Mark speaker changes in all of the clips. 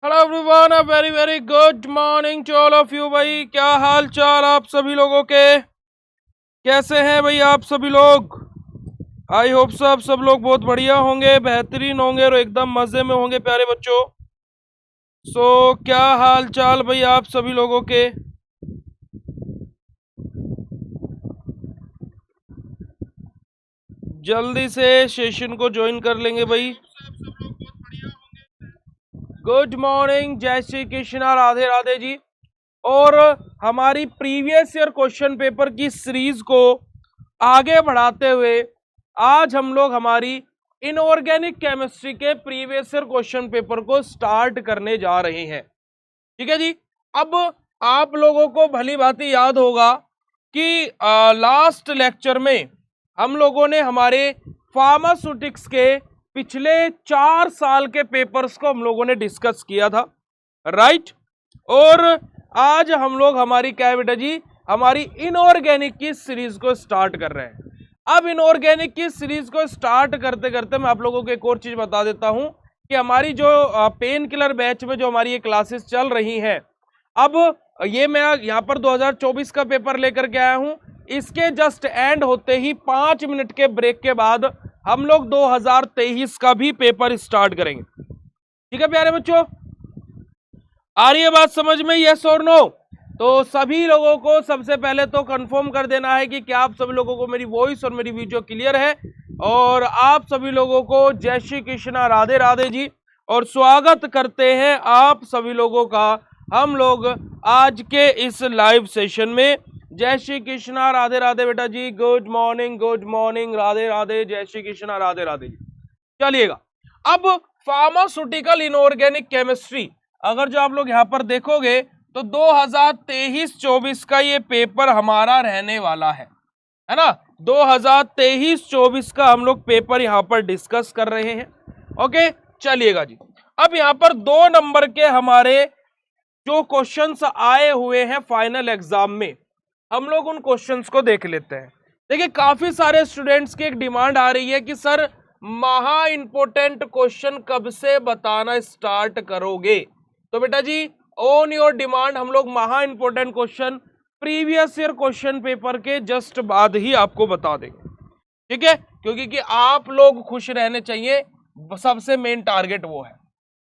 Speaker 1: Hello everyone, a very very good morning to all of you. भाई क्या हाल चाल आप सभी लोगों के, कैसे हैं भाई आप सभी लोग? आई होप सब लोग बहुत बढ़िया होंगे, बेहतरीन होंगे और एकदम मजे में होंगे प्यारे बच्चों। क्या हाल चाल भाई आप सभी लोगों के? जल्दी से सेशन को ज्वाइन कर लेंगे भाई। गुड मॉर्निंग, जय श्री कृष्णा, राधे राधे जी। और हमारी प्रीवियस ईयर क्वेश्चन पेपर की सीरीज को आगे बढ़ाते हुए आज हम लोग हमारी इनऑर्गेनिक केमिस्ट्री के प्रीवियस ईयर क्वेश्चन पेपर को स्टार्ट करने जा रहे हैं। ठीक है जी। अब आप लोगों को भली भांति याद होगा कि लास्ट लेक्चर में हम लोगों ने हमारे फार्मास्यूटिक्स के पिछले 4 साल के पेपर्स को हम लोगों ने डिस्कस किया था, राइट। और आज हम लोग हमारी क्या है बेटा जी, हमारी इनऑर्गेनिक की सीरीज को स्टार्ट कर रहे हैं। अब इनऑर्गेनिक की सीरीज को स्टार्ट करते करते मैं आप लोगों को एक और चीज बता देता हूं कि हमारी जो पेन किलर बैच में जो हमारी ये क्लासेस चल रही हैं, अब ये मैं यहाँ पर 2024 का पेपर लेकर के आया हूं। इसके जस्ट एंड होते ही 5 मिनट के ब्रेक के बाद हम लोग 2023 का भी पेपर स्टार्ट करेंगे। ठीक है प्यारे बच्चों, आ रही है बात समझ में, यस और नो? तो सभी लोगों को सबसे पहले तो कंफर्म कर देना है कि क्या आप सभी लोगों को मेरी वॉइस और मेरी वीडियो क्लियर है। और आप सभी लोगों को जय श्री कृष्णा, राधे राधे जी। और स्वागत करते हैं आप सभी लोगों का हम लोग आज के इस लाइव सेशन में। जय श्री कृष्णा, राधे राधे बेटा जी। गुड मॉर्निंग, राधे राधे, जय श्री कृष्णा, राधे राधे जी। चलिएगा, अब फार्मास्यूटिकल इनऑर्गेनिक केमिस्ट्री अगर जो आप लोग यहां पर देखोगे तो 2023-24 का ये पेपर हमारा रहने वाला है ना। 2023-24 का हम लोग पेपर यहां पर डिस्कस कर रहे हैं। ओके, चलिएगा जी। अब यहां पर 2 नंबर के हमारे जो क्वेश्चंस आए हुए हैं फाइनल एग्जाम में, हम लोग उन क्वेश्चंस को देख लेते हैं। देखिए, काफी सारे स्टूडेंट्स की एक डिमांड आ रही है कि सर महा इंपोर्टेंट क्वेश्चन कब से बताना स्टार्ट करोगे? तो बेटा जी, ऑन योर डिमांड हम लोग महा important question previous year question paper के जस्ट बाद ही आपको बता देंगे। ठीक है, क्योंकि कि आप लोग खुश रहने चाहिए, सबसे मेन टारगेट वो है।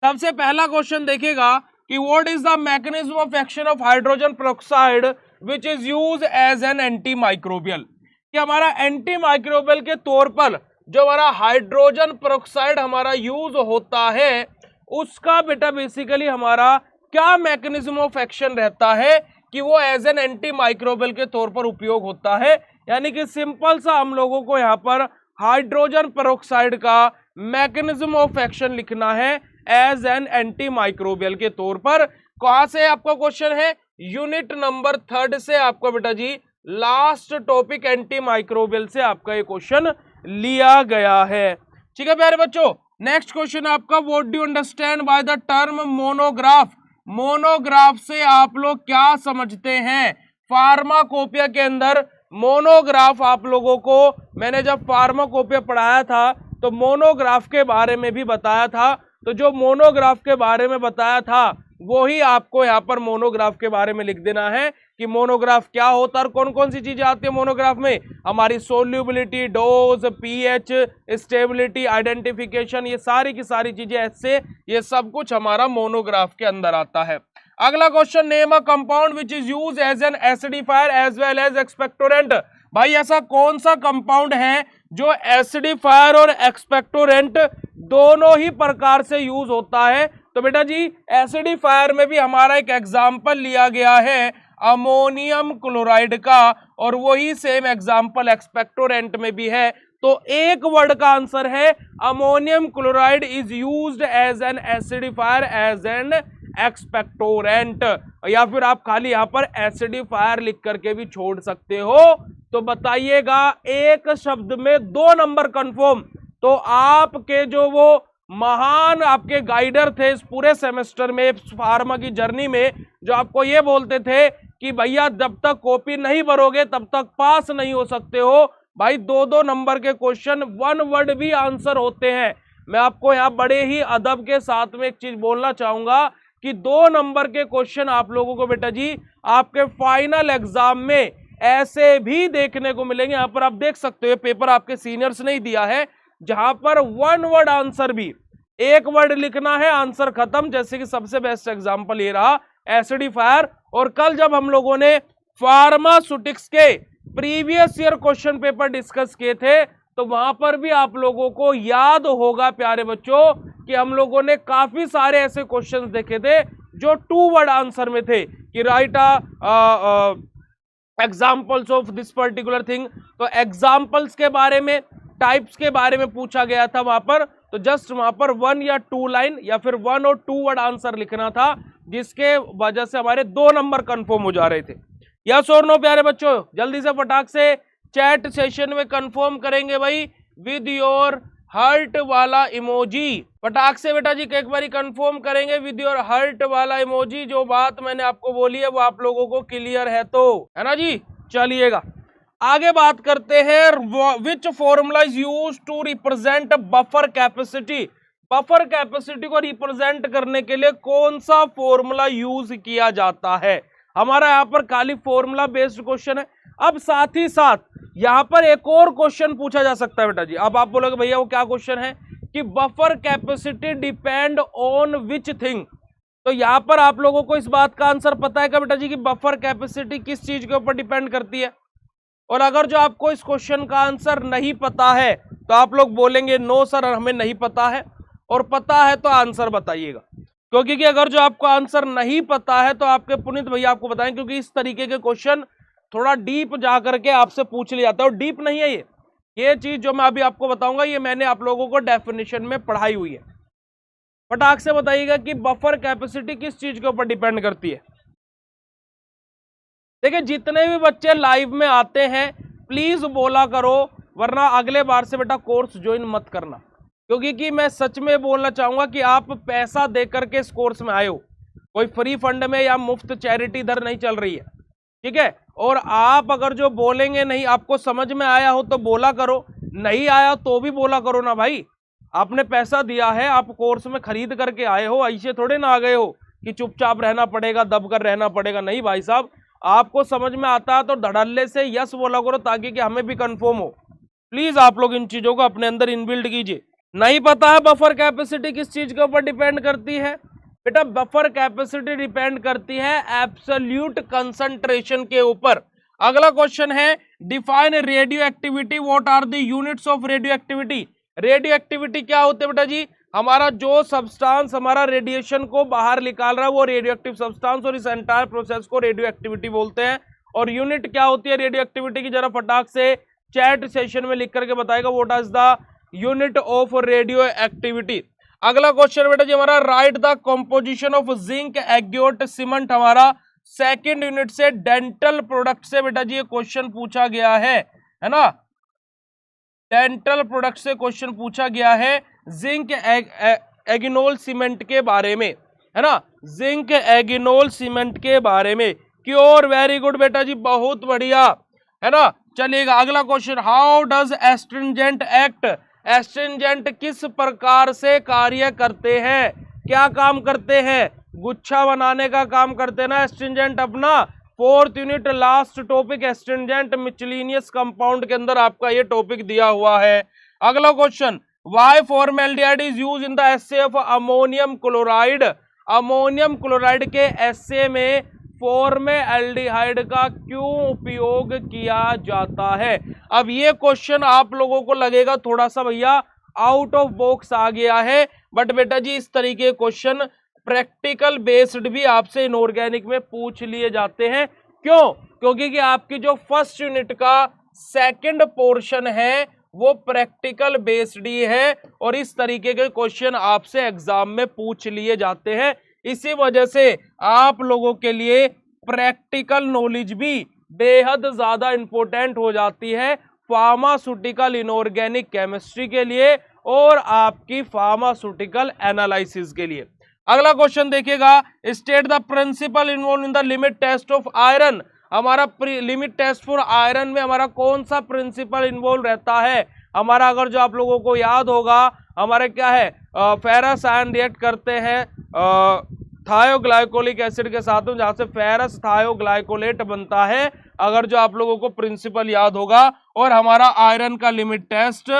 Speaker 1: सबसे पहला क्वेश्चन देखिएगा कि what is the mechanism of action of hydrogen peroxide which is use as an antimicrobial. कि हमारा एंटी माइक्रोबियल के तौर पर जो हमारा हाइड्रोजन पेरोक्साइड हमारा यूज होता है, उसका बेटा बेसिकली हमारा क्या मैकेनिज्म ऑफ एक्शन रहता है कि वो एज एन एंटी माइक्रोबियल के तौर पर उपयोग होता है। यानी कि सिंपल सा हम लोगों को यहाँ पर हाइड्रोजन पेरोक्साइड का मैकेनिज्म ऑफ एक्शन लिखना है एज एन एंटी माइक्रोबियल के तौर पर। कहां से आपका क्वेश्चन है? यूनिट नंबर 3 से आपका बेटा जी लास्ट टॉपिक एंटी माइक्रोबियल से आपका ये क्वेश्चन लिया गया है। ठीक है प्यारे बच्चों, नेक्स्ट क्वेश्चन आपका, what do you understand by the term monograph? Monograph से आप लोग क्या समझते हैं? फार्माकोपिया के अंदर मोनोग्राफ आप लोगों को मैंने जब फार्माकोपिया पढ़ाया था तो मोनोग्राफ के बारे में भी बताया था। तो जो मोनोग्राफ के बारे में बताया था वो ही आपको यहाँ पर मोनोग्राफ के बारे में लिख देना है कि मोनोग्राफ क्या होता है और कौन कौन सी चीजें आती है मोनोग्राफ में। हमारी solubility, dose, pH, stability, identification, ये सारी की सारी चीजें ऐसे ये सब कुछ हमारा मोनोग्राफ के अंदर आता है। अगला question, name a compound which is use as an acidifier as well as expectorant. भाई ऐसा कौन सा कंपाउंड है जो एसिडिफायर और एक्सपेक्टोरेंट दोनों ही प्रकार से यूज होता है? तो बेटा जी, एसिडिफायर में भी हमारा एक एग्जाम्पल लिया गया है अमोनियम क्लोराइड का, और वही सेम एग्जाम्पल एक्सपेक्टोरेंट में भी है। तो एक वर्ड का आंसर है ammonium chloride is used as an acidifier as an expectorant, या फिर आप खाली यहां पर एसिडिफायर लिख करके भी छोड़ सकते हो। तो बताइएगा एक शब्द में 2 नंबर कंफर्म। तो आपके जो वो महान आपके गाइडर थे इस पूरे सेमेस्टर में फार्मा की जर्नी में, जो आपको ये बोलते थे कि भैया जब तक कॉपी नहीं भरोगे तब तक पास नहीं हो सकते हो, भाई 2-2 नंबर के क्वेश्चन 1 वर्ड भी आंसर होते हैं। मैं आपको यहाँ बड़े ही अदब के साथ में एक चीज बोलना चाहूंगा कि 2 नंबर के क्वेश्चन आप लोगों को बेटा जी आपके फाइनल एग्जाम में ऐसे भी देखने को मिलेंगे। यहां पर आप देख सकते हो ये पेपर आपके सीनियर्स ने ही दिया है, जहां पर 1 वर्ड आंसर भी, 1 वर्ड लिखना है, आंसर खत्म। जैसे कि सबसे बेस्ट एग्जांपल ये रहा एसिडिफायर। और कल जब हम लोगों ने फार्मास्यूटिक्स के previous year question paper discuss किए थे, तो वहां पर भी आप लोगों को याद होगा प्यारे बच्चों कि हम लोगों ने काफी सारे ऐसे क्वेश्चंस देखे थे जो 2 वर्ड आंसर में थे कि right examples of this particular thing. तो एग्जाम्पल्स के बारे में, टाइप्स के बारे में पूछा गया था वहां पर। तो जस्ट वहां पर 1 या 2 लाइन या फिर 1 और 2 वर्ड आंसर लिखना था, जिसके वजह से हमारे 2 नंबर कंफर्म हो जा रहे थे। यस और नो प्यारे बच्चों, जल्दी से फटाक से चैट सेशन में कंफर्म करेंगे भाई विद योर हार्ट वाला इमोजी। फटाक से बेटा जी एक बारी कंफर्म करेंगे विद योर हार्ट वाला इमोजी। जो बात मैंने आपको बोली है वो आप लोगों को क्लियर है तो, है ना जी। चलिएगा आगे बात करते हैं। Which formula is used to represent buffer capacity. Buffer capacity को रिप्रेजेंट करने के लिए कौन सा फॉर्मूला यूज किया जाता है। हमारा यहाँ पर खाली फॉर्मूला बेस्ड क्वेश्चन है। अब साथ ही साथ यहाँ पर एक और क्वेश्चन पूछा जा सकता है बेटा जी। अब आप बोलोगे भैया वो क्या क्वेश्चन है कि buffer capacity depend on which thing. तो यहाँ पर आप लोगों को इस बात का आंसर पता है क्या बेटा जी कि बफर कैपेसिटी किस चीज के ऊपर डिपेंड करती है। और अगर जो आपको इस क्वेश्चन का आंसर नहीं पता है तो आप लोग बोलेंगे नो सर हमें नहीं पता है, और पता है तो आंसर बताइएगा। क्योंकि अगर जो आपको आंसर नहीं पता है तो आपके पुनीत भैया आपको बताएं, क्योंकि इस तरीके के क्वेश्चन थोड़ा डीप जा करके आपसे पूछ लिया जाता है। और डीप नहीं है ये चीज जो मैं अभी आपको बताऊंगा ये मैंने आप लोगों को डेफिनेशन में पढ़ाई हुई है। फटाक से बताइएगा कि बफर कैपेसिटी किस चीज के ऊपर डिपेंड करती है। देखिए जितने भी बच्चे लाइव में आते हैं प्लीज बोला करो, वरना अगले बार से बेटा कोर्स ज्वाइन मत करना। क्योंकि कि मैं सच में बोलना चाहूंगा कि आप पैसा दे करके इस कोर्स में आए हो, कोई फ्री फंड में या मुफ्त चैरिटी इधर नहीं चल रही है, ठीक है। और आप अगर जो बोलेंगे नहीं, आपको समझ में आया हो तो बोला करो, नहीं आया तो भी बोला करो ना भाई। आपने पैसा दिया है, आप कोर्स में खरीद करके आए हो, ऐसे थोड़े ना आ गए हो कि चुपचाप रहना पड़ेगा, दबकर रहना पड़ेगा। नहीं भाई साहब, आपको समझ में आता है तो धड़ल्ले से यस बोला करो ताकि कि हमें भी कंफर्म हो। प्लीज आप लोग इन चीजों को अपने अंदर इनबिल्ड कीजिए। नहीं पता है बफर कैपेसिटी किस चीज के ऊपर डिपेंड करती है बेटा, बफर कैपेसिटी डिपेंड करती है एब्सोल्यूट कंसंट्रेशन के ऊपर। अगला क्वेश्चन है define radioactivity, what are the units of radioactivity. Radioactivity क्या होते हैं बेटा जी, हमारा जो सब्सटेंस हमारा रेडिएशन को बाहर निकाल रहा है वो रेडियो एक्टिव सब्सटेंस, और इस एंटायर प्रोसेस को रेडियो एक्टिविटी बोलते हैं। और यूनिट क्या होती है रेडियो एक्टिविटी की, जरा फटाक से चैट सेशन में लिख करके बताएगा what is the unit of radioactivity. अगला क्वेश्चन बेटा जी हमारा write the composition of zinc एग्योट सीमेंट, हमारा सेकंड यूनिट से डेंटल प्रोडक्ट से बेटा जी ये क्वेश्चन पूछा गया है ना। डेंटल प्रोडक्ट से क्वेश्चन पूछा गया है जिंक एगिनोल सीमेंट के बारे में, है ना, जिंक एगिनोल सीमेंट के बारे में। क्योर, वेरी गुड बेटा जी, बहुत बढ़िया, है ना। चलिएगा अगला question, how does astringent act. Astringent किस प्रकार से कार्य करते हैं, क्या काम करते हैं, गुच्छा बनाने का काम करते हैं ना एस्ट्रिंजेंट अपना। 4th unit last topic astringent miscellaneous compound के अंदर आपका ये टॉपिक दिया हुआ है। अगला question, why formaldehyde is use in the assay of ammonium chloride. Ammonium chloride के एस्से में फॉर्मेल्डिहाइड का क्यों उपयोग किया जाता है। अब ये क्वेश्चन आप लोगों को लगेगा थोड़ा सा भैया आउट ऑफ बॉक्स आ गया है, बट बेटा जी इस तरीके क्वेश्चन प्रैक्टिकल बेस्ड भी आपसे इनऑर्गेनिक में पूछ लिए जाते हैं। क्यों, क्योंकि कि आपकी जो फर्स्ट यूनिट का सेकंड पोर्शन है वो प्रैक्टिकल बेस्ड ही है, और इस तरीके के क्वेश्चन आपसे एग्जाम में पूछ लिए जाते हैं। इसी वजह से आप लोगों के लिए प्रैक्टिकल नॉलेज भी बेहद ज्यादा इंपॉर्टेंट हो जाती है फार्मास्यूटिकल इनऑर्गेनिक केमिस्ट्री के लिए और आपकी फार्मास्यूटिकल एनालिसिस के लिए। अगला क्वेश्चन देखिएगा, state the principle involve in the limit test of iron. हमारा लिमिट टेस्ट फॉर आयरन में हमारा कौन सा प्रिंसिपल इन्वॉल्व रहता है। हमारा अगर जो आप लोगों को याद होगा हमारे क्या है, फेरस आयन रिएक्ट करते हैं थायोग्लाइकोलिक एसिड के साथ में, जहां से फेरस थायोग्लाइकोलेट बनता है, अगर जो आप लोगों को प्रिंसिपल याद होगा। और हमारा आयरन का लिमिट टेस्ट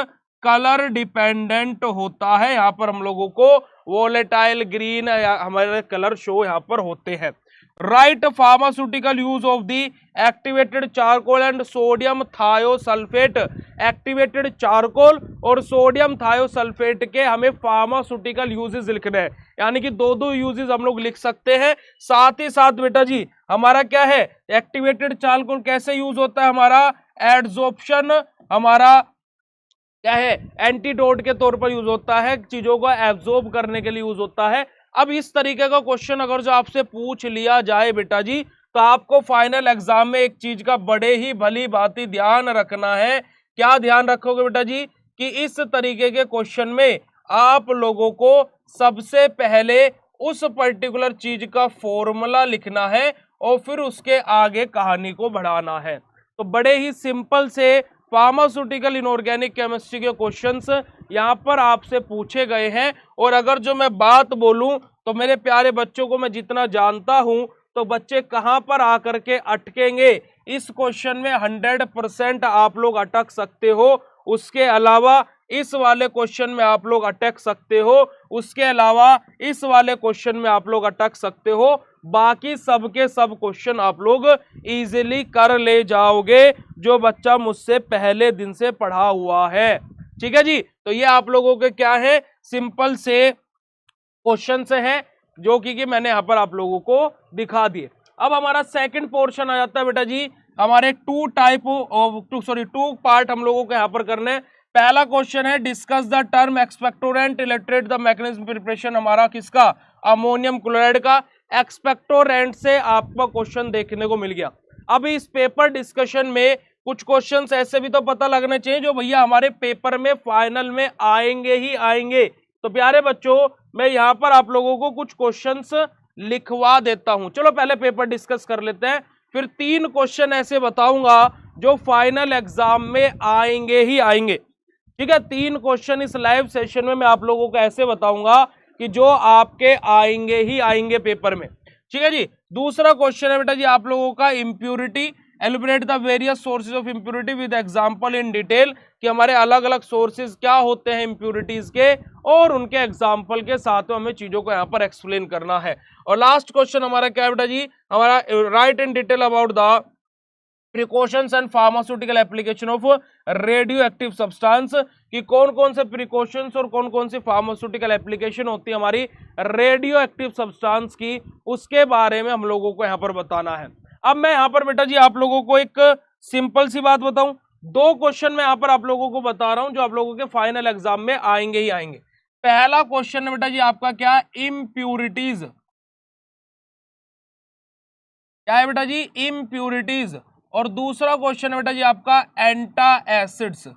Speaker 1: कलर डिपेंडेंट होता है, यहाँ पर हम लोगों को वोलेटाइल ग्रीन हमारे कलर शो यहाँ पर होते हैं। Right pharmaceutical use of the activated charcoal and sodium thiosulphate. Activated charcoal और सोडियम थायोसल्फेट के हमें फार्मास्यूटिकल यूजेस लिखने हैं, यानी कि दो दो यूजेस हम लोग लिख सकते हैं। साथ ही साथ बेटा जी हमारा क्या है, एक्टिवेटेड चारकोल कैसे यूज होता है, हमारा एड्सॉर्प्शन, हमारा क्या है एंटीडोट के तौर पर यूज होता है, चीजों को एब्जॉर्ब करने के लिए यूज होता है। अब इस तरीके का क्वेश्चन अगर जो आपसे पूछ लिया जाए बेटा जी, तो आपको फाइनल एग्जाम में एक चीज का बड़े ही भली भांति ध्यान रखना है। क्या ध्यान रखोगे बेटा जी, कि इस तरीके के क्वेश्चन में आप लोगों को सबसे पहले उस पर्टिकुलर चीज का फॉर्मूला लिखना है और फिर उसके आगे कहानी को बढ़ाना है। तो बड़े ही सिंपल से फार्मास्यूटिकल इनऑर्गेनिक केमिस्ट्री के क्वेश्चंस यहाँ पर आपसे पूछे गए हैं। और अगर जो मैं बात बोलूं तो मेरे प्यारे बच्चों को मैं जितना जानता हूं, तो बच्चे कहां पर आकर के अटकेंगे, इस क्वेश्चन में 100% आप लोग अटक सकते हो। उसके अलावा इस वाले क्वेश्चन में आप लोग अटक सकते हो, उसके अलावा इस वाले क्वेश्चन में आप लोग अटक सकते हो। बाकी सबके सब क्वेश्चन आप लोग इजीली कर ले जाओगे, जो बच्चा मुझसे पहले दिन से पढ़ा हुआ है। ठीक है जी, तो ये आप लोगों के क्या है, सिंपल से क्वेश्चन से है, जो कि मैंने यहाँ पर आप लोगों को दिखा दिए। अब हमारा सेकंड पोर्शन आ जाता है बेटा जी, हमारे टू पार्ट हम लोगों को यहाँ पर करने हैं। पहला क्वेश्चन है discuss the term expectorant, illustrate the mechanism preparation, हमारा किसका, अमोनियम क्लोराइड का। एक्सपेक्टोरेंट से आपका क्वेश्चन देखने को मिल गया। अब इस पेपर डिस्कशन में कुछ क्वेश्चंस ऐसे भी तो पता लगने चाहिए जो भैया हमारे पेपर में फाइनल में आएंगे ही आएंगे। तो प्यारे बच्चों, मैं यहाँ पर आप लोगों को कुछ क्वेश्चंस लिखवा देता हूं। चलो पहले पेपर डिस्कस कर लेते हैं, फिर 3 क्वेश्चन ऐसे बताऊंगा जो फाइनल एग्जाम में आएंगे ही आएंगे। ठीक है, 3 क्वेश्चन इस लाइव सेशन में मैं आप लोगों को ऐसे बताऊंगा कि जो आपके आएंगे ही आएंगे पेपर में। ठीक है जी, दूसरा क्वेश्चन है बेटा जी आप लोगों का impurity, eliminate the various sources of impurity with example in detail, कि हमारे अलग अलग सोर्सेज क्या होते हैं इम्प्यूरिटीज के, और उनके एग्जांपल के साथ हमें चीजों को यहाँ पर एक्सप्लेन करना है। और लास्ट क्वेश्चन हमारा क्या है बेटा जी, हमारा right in detail about the precautions and pharmaceutical application of radio active substance, कि कौन कौन से प्रिकॉशंस और कौन कौन सी फार्मास्यूटिकल एप्लीकेशन होती है हमारी रेडियो एक्टिव सब्सटेंस की, उसके बारे में हम लोगों को यहाँ पर बताना है। अब मैं यहाँ पर बेटा जी आप लोगों को एक सिंपल सी बात बताऊं, 2 क्वेश्चन मैं यहाँ पर आप लोगों को बता रहा हूं जो आप लोगों के फाइनल एग्जाम में आएंगे ही आएंगे। पहला क्वेश्चन है बेटा जी आपका क्या, इम्प्यूरिटीज, क्या है बेटा जी, इम्प्यूरिटीज। और दूसरा क्वेश्चन है बेटा जी आपका एंटा एसिड्स।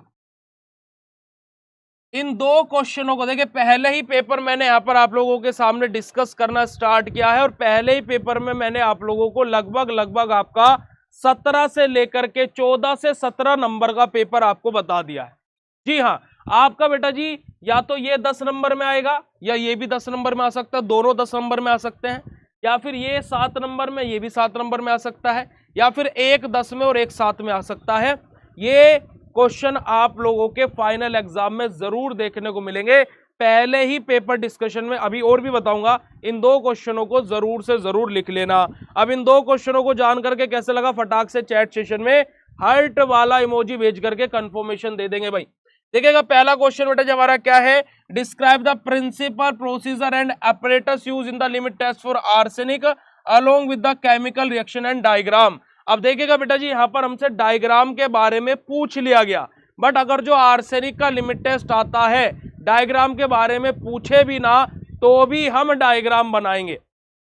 Speaker 1: इन 2 क्वेश्चनों को देखिए, पहले ही पेपर मैंने यहाँ पर आप लोगों के सामने डिस्कस करना स्टार्ट किया है, और पहले ही पेपर में मैंने आप लोगों को लगभग आपका 17 से लेकर के 14 से 17 नंबर का पेपर आपको बता दिया है। जी हाँ, आपका बेटा जी या तो ये 10 नंबर में आएगा, या ये भी 10 नंबर में आ सकता है, दोनों 10 नंबर में आ सकते हैं, या फिर ये 7 नंबर में, ये भी 7 नंबर में आ सकता है, या फिर एक 10 में और एक 7 में आ सकता है। ये क्वेश्चन आप लोगों के फाइनल एग्जाम में जरूर देखने को मिलेंगे। पहले ही पेपर डिस्कशन में अभी और भी बताऊंगा, इन 2 क्वेश्चनों को जरूर से जरूर लिख लेना। अब इन 2 क्वेश्चनों को जान करके कैसे लगा, फटाक से चैट सेशन में हार्ट वाला इमोजी भेज करके कंफर्मेशन दे देंगे भाई। देखिएगा पहला क्वेश्चन बेटा जी हमारा क्या है, describe the principle procedure and apparatus use in the limit test for arsenic along with the chemical reaction and diagram. अब देखिएगा बेटा जी यहाँ पर हमसे डायग्राम के बारे में पूछ लिया गया, बट अगर जो आर्सेनिक का लिमिट टेस्ट आता है, डायग्राम के बारे में पूछे भी ना तो भी हम डायग्राम बनाएंगे।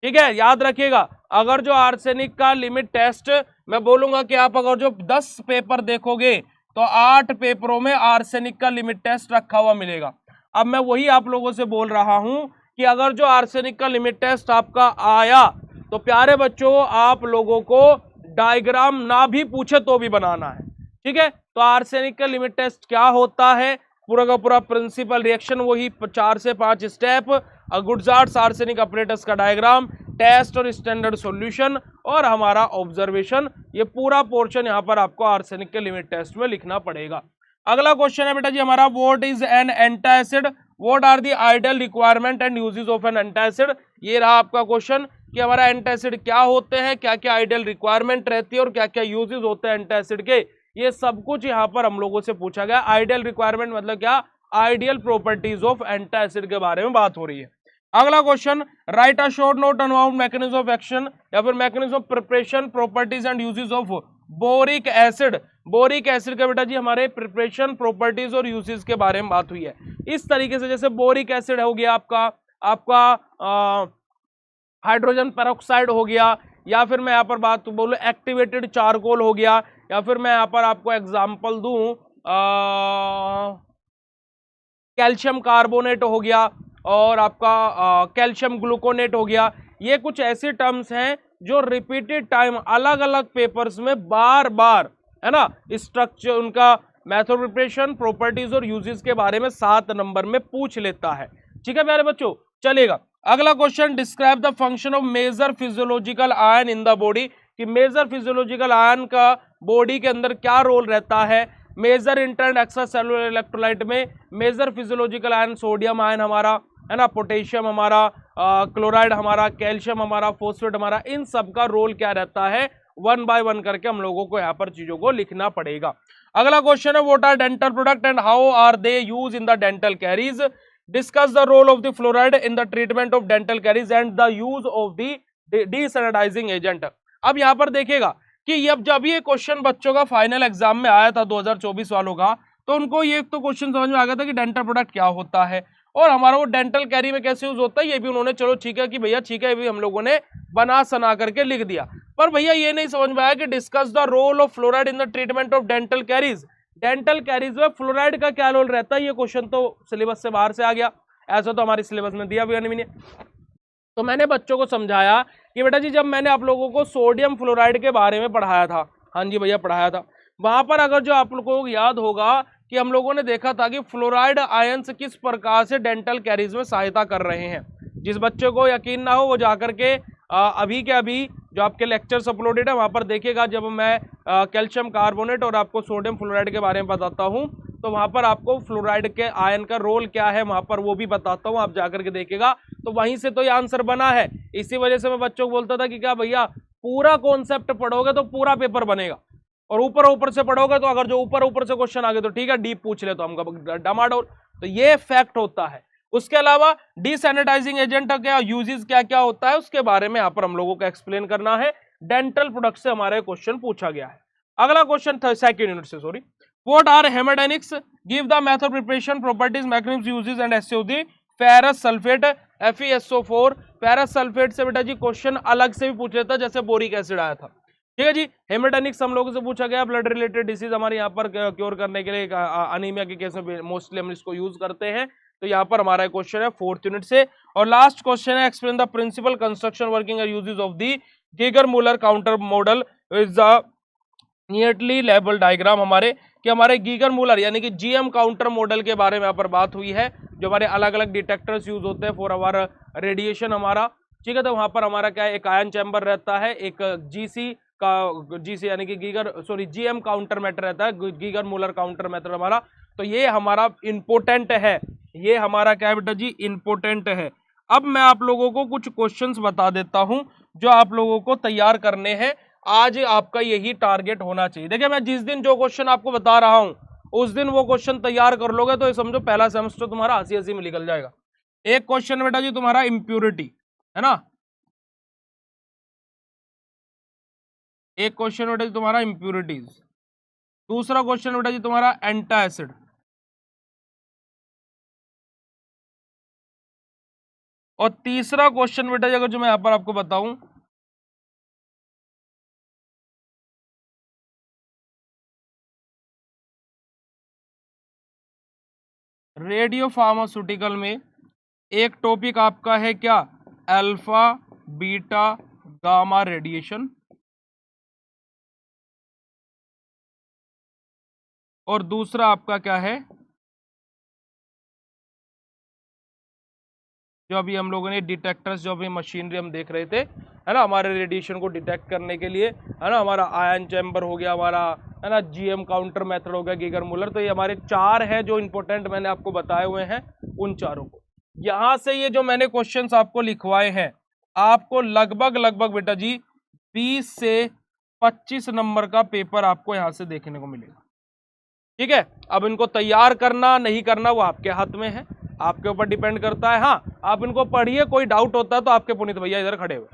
Speaker 1: ठीक है, याद रखिएगा, अगर जो आर्सेनिक का लिमिट टेस्ट मैं बोलूंगा कि आप अगर जो 10 पेपर देखोगे तो 8 पेपरों में आर्सेनिक का लिमिट टेस्ट रखा हुआ मिलेगा। अब मैं वही आप लोगों से बोल रहा हूं कि अगर जो आर्सेनिक का लिमिट टेस्ट आपका आया तो प्यारे बच्चों आप लोगों को डायग्राम ना भी पूछे तो भी बनाना है। ठीक है, तो आर्सेनिक का लिमिट टेस्ट क्या होता है, पूरा का पूरा प्रिंसिपल रिएक्शन, वही 4 से 5 स्टेप, गुडजार्ट्स आर्सेनिक अपरेटस का डायग्राम, टेस्ट और स्टैंडर्ड सॉल्यूशन और हमारा ऑब्जर्वेशन, ये पूरा पोर्शन यहाँ पर आपको आर्सेनिक के लिमिट टेस्ट में लिखना पड़ेगा। अगला क्वेश्चन है बेटा जी हमारा, what is an antacid, what are the ideal requirement and uses of an antacid. ये रहा आपका क्वेश्चन कि हमारा एंटासिड क्या होते हैं, क्या क्या आइडियल रिक्वायरमेंट रहती है और क्या क्या यूजेस होते हैं एंटासिड के, ये सब कुछ यहाँ पर हम लोगों से पूछा गया। आइडियल रिक्वायरमेंट मतलब क्या, आइडियल प्रॉपर्टीज ऑफ एंटासिड के बारे में बात हो रही है। अगला question, right a short note about mechanism of action या फिर mechanism of preparation, properties and uses of boric acid. Boric acid का बेटा जी हमारे प्रिपरेशन, प्रॉपर्टीज और यूजेस के बारे में बात हुई है। इस तरीके से जैसे बोरिक एसिड हो गया आपका हाइड्रोजन पेरोक्साइड हो गया, या फिर मैं यहाँ पर बात बोलूँ एक्टिवेटेड चारकोल हो गया, या फिर मैं यहाँ पर आपको एग्जांपल दूं कैल्शियम कार्बोनेट हो गया और आपका कैल्शियम ग्लूकोनेट हो गया। ये कुछ ऐसे टर्म्स हैं जो रिपीटेड टाइम अलग अलग पेपर्स में बार बार, है ना, स्ट्रक्चर उनका मेथड प्रिपरेशन, प्रॉपर्टीज और यूजेस के बारे में 7 नंबर में पूछ लेता है। ठीक है प्यारे बच्चों, चलेगा। अगला question, describe the function of major physiological ion in the body, कि मेजर फिजियोलॉजिकल आयन का बॉडी के अंदर क्या रोल रहता है। Major inter and extracellular electrolyte में major physiological ion sodium ion हमारा, है ना, पोटेशियम हमारा, क्लोराइड हमारा, कैल्शियम हमारा, फॉस्फेट हमारा, इन सब का रोल क्या रहता है, 1 बाय 1 करके हम लोगों को यहाँ पर चीजों को लिखना पड़ेगा। अगला क्वेश्चन है, what are dental product and how are they use in the dental caries. Discuss the role of the fluoride in the treatment of dental caries and the use of the desensitising agent. अब यहाँ पर देखेगा कि अब जब ये question बच्चों का फाइनल एग्जाम में आया था 2024 वालों का, तो उनको ये तो क्वेश्चन समझ में आ गया था कि डेंटल प्रोडक्ट क्या होता है और हमारा वो डेंटल कैरी में कैसे यूज होता है, ये भी उन्होंने चलो ठीक है कि भैया ठीक है, ये भी हम लोगों ने बना सना करके लिख दिया। पर भैया ये नहीं समझ में आया कि discuss the role of fluoride in the treatment of dental caries. Dental caries में फ्लोराइड का क्या रोल रहता है, ये क्वेश्चन तो सिलेबस से बाहर से आ गया, ऐसा तो हमारे सिलेबस में दिया भी नहीं। तो मैंने बच्चों को समझाया कि बेटा जी जब मैंने आप लोगों को सोडियम फ्लोराइड के बारे में पढ़ाया था, हाँ जी भैया पढ़ाया था, वहां पर अगर जो आप लोगों को याद होगा कि हम लोगों ने देखा था कि फ्लोराइड आयंस किस प्रकार से डेंटल कैरीज में सहायता कर रहे हैं। जिस बच्चे को यकीन ना हो वो जाकर के अभी के अभी जो आपके लेक्चर्स अपलोडेड है वहां पर देखेगा, जब मैं कैल्शियम कार्बोनेट और आपको सोडियम फ्लोराइड के बारे में बताता हूं तो वहां पर आपको फ्लोराइड के आयन का रोल क्या है वहां पर वो भी बताता हूं, आप जाकर के देखिएगा। तो वहीं से तो ये आंसर बना है। इसी वजह से मैं बच्चों को बोलता था कि क्या भैया पूरा कॉन्सेप्ट पढ़ोगे तो पूरा पेपर बनेगा, और ऊपर ऊपर से पढ़ोगे तो अगर जो ऊपर ऊपर से क्वेश्चन आ गए तो ठीक है, डीप पूछ ले तो हम डमाडोल। तो ये फैक्ट होता है। उसके अलावा डीसैनिटाइजिंग एजेंट का यूजेस क्या क्या होता है उसके बारे में यहाँ पर हम लोगों को एक्सप्लेन करना है। डेंटल प्रोडक्ट से हमारे क्वेश्चन पूछा गया है। अगला क्वेश्चन था सेकंड यूनिट से, sorry, what are haemodynamics, give the method preparation, properties, mechanism, uses and SO the ferrous sulphate FeSO4। Ferrous sulphate से बेटा जी क्वेश्चन अलग से भी पूछ लेता जैसे बोरिक एसिड आया था। ठीक है जी, हेमेटानिक्स हम लोगों से पूछा गया, ब्लड रिलेटेड डिसीज हमारे यहाँ पर क्योर करने के लिए अनीमिया के केस में मोस्टली हम इसको यूज करते हैं। तो यहाँ पर हमारा क्वेश्चन है फोर्थ यूनिट से। और लास्ट क्वेश्चन है, explain the principle construction working uses of the Geiger Muller counter model is the nearly label diagram. हमारे कि हमारे गीगर मूलर यानी कि GM काउंटर मॉडल के बारे में यहाँ पर बात हुई है, जो हमारे अलग अलग डिटेक्टर्स यूज होते हैं फॉर आवर रेडिएशन हमारा। ठीक है, तो वहां पर हमारा क्या है, एक आयन चैम्बर रहता है, एक GC यानी कि GM काउंटर मेथड रहता है, गीगर मूलर काउंटर मेथड हमारा। तो ये हमारा इंपोर्टेंट है, ये हमारा क्या है बेटा जी, इंपोर्टेंट है। अब मैं आप लोगों को कुछ क्वेश्चंस बता देता हूं जो आप लोगों को तैयार करने हैं। आज आपका यही टारगेट होना चाहिए। देखिए मैं जिस दिन जो क्वेश्चन आपको बता रहा हूं उस दिन वो क्वेश्चन तैयार कर लोगे तो ये समझो पहला सेमेस्टर तुम्हारा हंसी हंसी में निकल जाएगा। एक क्वेश्चन बेटा जी तुम्हारा इम्प्योरिटी है ना, एक क्वेश्चन बेटा जी तुम्हारा इम्प्योरिटीज, दूसरा क्वेश्चन बेटा जी तुम्हारा एंटासिड, और तीसरा क्वेश्चन बेटा जी अगर जो मैं यहां पर आपको बताऊं रेडियो फार्मास्यूटिकल में एक टॉपिक आपका है क्या, अल्फा बीटा गामा रेडिएशन, और दूसरा आपका क्या है जो अभी हम लोगों ने डिटेक्टर्स, जो अभी मशीनरी हम देख रहे थे, है ना, हमारे रेडिएशन को डिटेक्ट करने के लिए, है ना, हमारा आयन चैम्बर हो गया, हमारा, है ना, जीएम काउंटर मेथड हो गया, गीगर मुलर। तो ये हमारे 4 हैं जो इंपॉर्टेंट मैंने आपको बताए हुए हैं, उन चारों को। यहाँ से ये जो मैंने क्वेश्चंस आपको लिखवाए हैं, आपको लगभग बेटा जी 20 से 25 नंबर का पेपर आपको यहाँ से देखने को मिलेगा। ठीक है, अब इनको तैयार करना नहीं करना वो आपके हाथ में है, आपके ऊपर डिपेंड करता है। हाँ, आप इनको पढ़िए, कोई डाउट होता है तो आपके पुनीत भैया इधर खड़े हुए।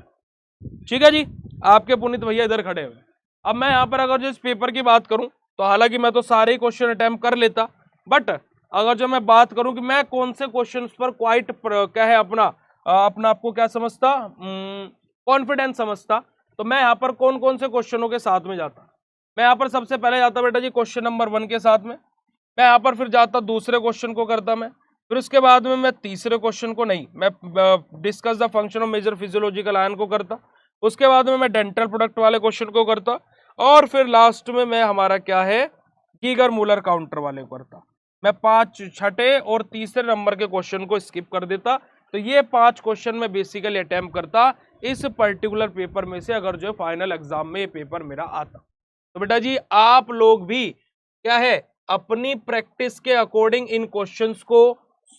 Speaker 1: ठीक है जी, आपके पुनीत भैया इधर खड़े हुए। अब मैं यहाँ पर अगर जो इस पेपर की बात करूं, तो हालांकि मैं तो सारे ही क्वेश्चन अटेम्प्ट कर लेता, बट अगर जो मैं बात करूं कि मैं कौन से क्वेश्चन पर क्वाइट क्या है अपना आपको क्या समझता, कॉन्फिडेंस समझता, तो मैं यहाँ पर कौन कौन से क्वेश्चनों के साथ में जाता। मैं यहाँ पर सबसे पहले जाता बेटा जी क्वेश्चन नंबर 1 के साथ में, मैं यहाँ पर फिर जाता दूसरे क्वेश्चन को करता मैं, फिर उसके बाद में मैं तीसरे क्वेश्चन को नहीं, मैं discuss the function of major physiological ion को करता, उसके बाद में मैं डेंटल प्रोडक्ट वाले क्वेश्चन को करता, और फिर लास्ट में मैं हमारा क्या है गीगर मुलर काउंटर वाले को करता। मैं 5 छठे और तीसरे नंबर के क्वेश्चन को स्किप कर देता। तो ये 5 क्वेश्चन मैं बेसिकली अटेम्प्ट करता इस पर्टिकुलर पेपर में से, अगर जो फाइनल एग्जाम में ये पेपर मेरा आता। तो बेटा जी आप लोग भी क्या है अपनी प्रैक्टिस के अकॉर्डिंग इन क्वेश्चंस को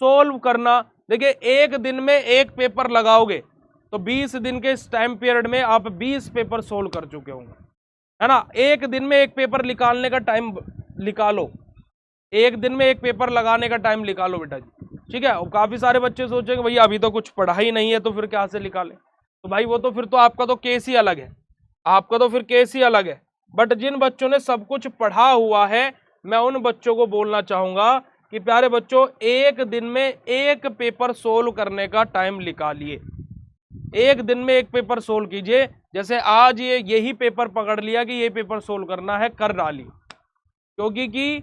Speaker 1: सोल्व करना। देखिए एक दिन में एक पेपर लगाओगे तो 20 दिन के इस टाइम पीरियड में आप 20 पेपर सोल्व कर चुके होंगे, है ना। एक दिन में एक पेपर निकालने का टाइम निकालो, एक दिन में एक पेपर लगाने का टाइम निकालो बेटा जी। ठीक है, और काफी सारे बच्चे सोचेंगे भैया अभी तो कुछ पढ़ा ही नहीं है तो फिर क्या से निकाले। तो भाई वो तो फिर तो आपका तो केस ही अलग है, आपका तो फिर केस ही अलग है। बट जिन बच्चों ने सब कुछ पढ़ा हुआ है, मैं उन बच्चों को बोलना चाहूंगा कि प्यारे बच्चों एक दिन में एक पेपर सोल्व करने का टाइम निकालिए, एक दिन में एक पेपर सोल्व कीजिए। जैसे आज यही पेपर पकड़ लिया कि ये पेपर सोल्व करना है, कर डालिए, क्योंकि कि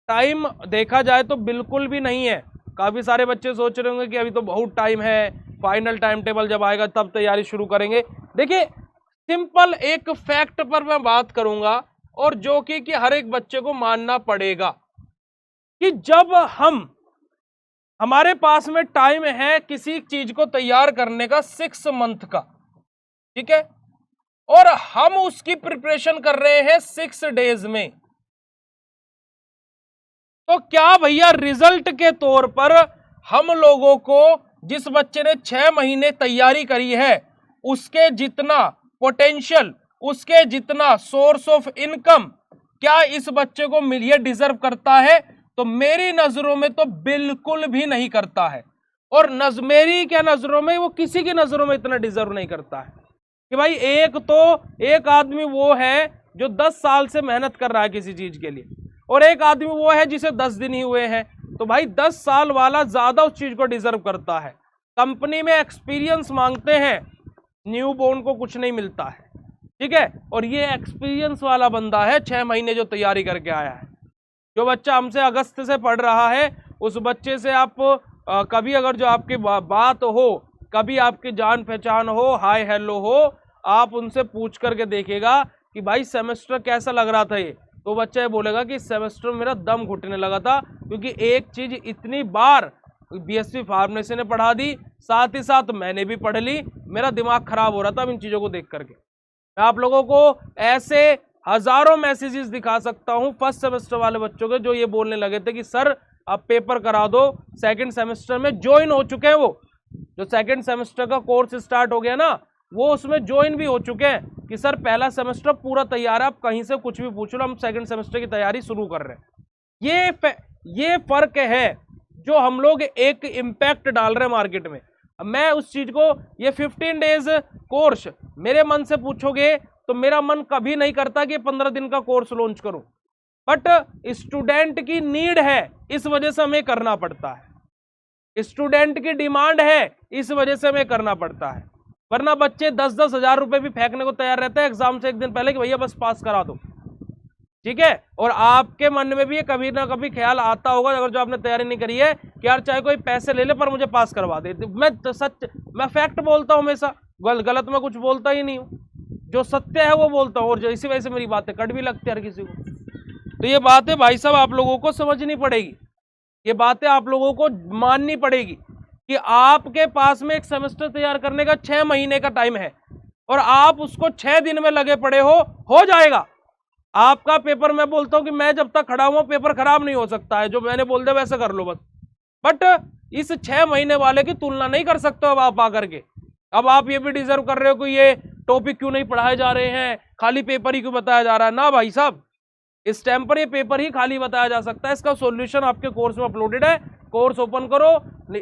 Speaker 1: टाइम देखा जाए तो बिल्कुल भी नहीं है। काफी सारे बच्चे सोच रहे होंगे कि अभी तो बहुत टाइम है, फाइनल टाइम टेबल जब आएगा तब तैयारी शुरू करेंगे। देखिए सिंपल एक फैक्ट पर मैं बात करूंगा, और जो कि हर एक बच्चे को मानना पड़ेगा कि जब हमारे पास में टाइम है किसी चीज को तैयार करने का 6 मंथ का, ठीक है, और हम उसकी प्रिपरेशन कर रहे हैं 6 डेज में, तो क्या भैया रिजल्ट के तौर पर हम लोगों को जिस बच्चे ने 6 महीने तैयारी करी है उसके जितना पोटेंशियल, उसके जितना सोर्स ऑफ इनकम क्या इस बच्चे को ये डिजर्व करता है? तो मेरी नजरों में तो बिल्कुल भी नहीं करता है, और मेरी क्या नजरों में, वो किसी की नजरों में इतना डिजर्व नहीं करता है कि भाई एक आदमी वो है जो 10 साल से मेहनत कर रहा है किसी चीज के लिए, और एक आदमी वो है जिसे 10 दिन ही हुए हैं। तो भाई 10 साल वाला ज्यादा उस चीज को डिजर्व करता है। कंपनी में एक्सपीरियंस मांगते हैं, न्यू बोर्न को कुछ नहीं मिलता है, ठीक है, और ये एक्सपीरियंस वाला बंदा है 6 महीने जो तैयारी करके आया है। जो बच्चा हमसे अगस्त से पढ़ रहा है उस बच्चे से आप कभी अगर जो आपकी बात हो, कभी आपकी जान पहचान हो, हाय हेलो हो, आप उनसे पूछ करके देखिएगा कि भाई सेमेस्टर कैसा लग रहा था ये, तो बच्चा ये बोलेगा कि सेमेस्टर में मेरा दम घुटने लगा था, क्योंकि एक चीज इतनी बार बीएससी फार्मेसी ने पढ़ा दी, साथ ही साथ मैंने भी पढ़ ली, मेरा दिमाग खराब हो रहा था इन चीजों को देख करके। मैं आप लोगों को ऐसे हजारों मैसेजेस दिखा सकता हूं फर्स्ट सेमेस्टर वाले बच्चों के, जो ये बोलने लगे थे कि सर आप पेपर करा दो, सेकंड सेमेस्टर में ज्वाइन हो चुके हैं, वो जो सेकंड सेमेस्टर का कोर्स स्टार्ट हो गया ना, वो उसमें ज्वाइन भी हो चुके हैं कि सर पहला सेमेस्टर पूरा तैयार है, आप कहीं से कुछ भी पूछ लो, हम सेकंड सेमेस्टर की तैयारी शुरू कर रहे हैं। ये फर्क है जो हम लोग एक इम्पैक्ट डाल रहे हैं मार्केट में। मैं उस चीज को, ये 15 डेज कोर्स मेरे मन से पूछोगे तो मेरा मन कभी नहीं करता कि 15 दिन का कोर्स लॉन्च करूं, बट स्टूडेंट की नीड है इस वजह से हमें करना पड़ता है, स्टूडेंट की डिमांड है इस वजह से हमें करना पड़ता है। वरना बच्चे 10-10 हजार रुपए भी फेंकने को तैयार रहते हैं एग्जाम से एक दिन पहले कि भैया बस पास करा दो, ठीक है। और आपके मन में भी ये कभी ना कभी ख्याल आता होगा, अगर जो आपने तैयारी नहीं करी है, कि यार चाहे कोई पैसे ले ले पर मुझे पास करवा दे। मैं फैक्ट बोलता हूं हमेशा, गलत मैं कुछ बोलता ही नहीं हूं, जो सत्य है वो बोलता हूं, और इसी वजह से मेरी बातें कट भी लगती है हर किसी को। तो ये बातें भाई साहब आप लोगों को समझनी पड़ेगी, ये बातें आप लोगों को माननी पड़ेगी कि आपके पास में एक सेमेस्टर तैयार करने का 6 महीने का टाइम है और आप उसको 6 दिन में लगे पड़े हो जाएगा। आपका पेपर, मैं बोलता हूं कि मैं जब तक खड़ा हुआ पेपर खराब नहीं हो सकता है, जो मैंने बोल दिया वैसे कर लो बस। बट इस 6 महीने वाले की तुलना नहीं कर सकते अब आप आकर के। अब आप ये भी डिजर्व कर रहे हो कि ये टॉपिक क्यों नहीं पढ़ाए जा रहे हैं, खाली पेपर ही क्यों बताया जा रहा है। ना भाई साहब, इस टाइम पर ये पेपर ही खाली बताया जा सकता है। इसका सॉल्यूशन आपके कोर्स में अपलोडेड है। कोर्स ओपन करो,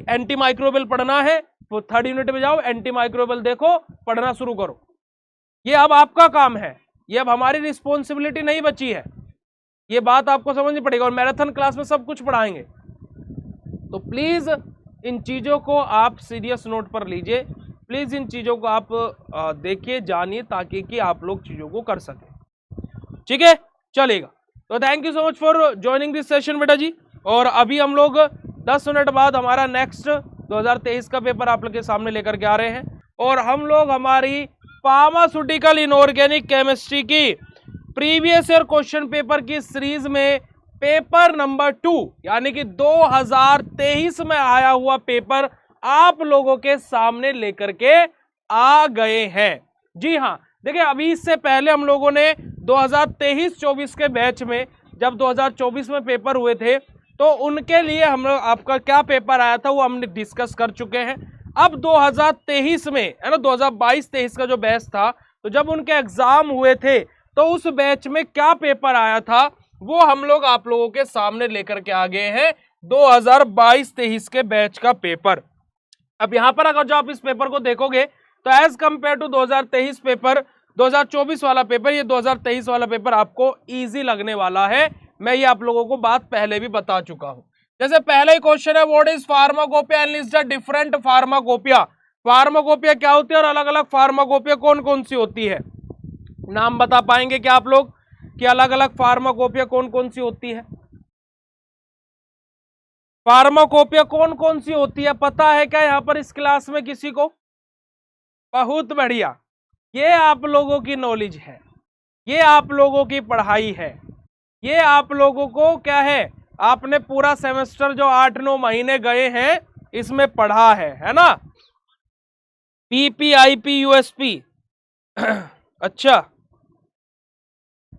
Speaker 1: एंटी माइक्रोबियल पढ़ना है तो 3rd यूनिट में जाओ, एंटी माइक्रोबियल देखो, पढ़ना शुरू करो। ये अब आपका काम है, ये अब हमारी रिस्पॉन्सिबिलिटी नहीं बची है। ये बात आपको समझनी पड़ेगी। और मैराथन क्लास में सब कुछ पढ़ाएंगे, तो प्लीज इन चीजों को आप सीरियस नोट पर लीजिए। प्लीज इन चीजों को आप देखिए, जानिए, ताकि कि आप लोग चीजों को कर सके। ठीक है, चलेगा। तो thank you so much for joining this session बेटा जी। और अभी हम लोग 10 मिनट बाद हमारा नेक्स्ट 2023 का पेपर आप लोग के सामने लेकर के आ रहे हैं। और हम लोग हमारी फार्मास्यूटिकल इनऑर्गेनिक केमिस्ट्री की प्रीवियस ईयर क्वेश्चन पेपर की सीरीज में पेपर नंबर 2 यानी कि 2023 में आया हुआ पेपर आप लोगों के सामने लेकर के आ गए हैं। जी हाँ, देखिए अभी इससे पहले हम लोगों ने 2023-24 के बैच में जब 2024 में पेपर हुए थे तो उनके लिए हम लोग आपका क्या पेपर आया था वो हमने डिस्कस कर चुके हैं। अब 2023 में है ना, 2022-23 का जो बैच था, तो जब उनके एग्जाम हुए थे तो उस बैच में क्या पेपर आया था वो हम लोग आप लोगों के सामने लेकर के आ गए हैं, 2022-23 के बैच का पेपर। अब यहां पर अगर जो आप इस पेपर को देखोगे तो एज कंपेयर टू 2023 पेपर, 2024 वाला पेपर, ये 2023 वाला पेपर आपको इजी लगने वाला है। मैं ये आप लोगों को बात पहले भी बता चुका हूं। जैसे पहला ही क्वेश्चन है, what is pharmacopoeia and list the different pharmacopoeia. Pharmacopoeia क्या होती है और अलग अलग फार्माकोपिया कौन कौन सी होती है, नाम बता पाएंगे क्या आप लोग कि अलग अलग फार्माकोपिया कौन कौन सी होती है? फार्माकोपिया कौन कौन सी होती है पता है क्या यहां पर इस क्लास में किसी को? बहुत बढ़िया, ये आप लोगों की नॉलेज है, ये आप लोगों की पढ़ाई है, ये आप लोगों को क्या है, आपने पूरा सेमेस्टर जो 8-9 महीने गए हैं इसमें पढ़ा है ना। पीपीआईपी यूएसपी अच्छा,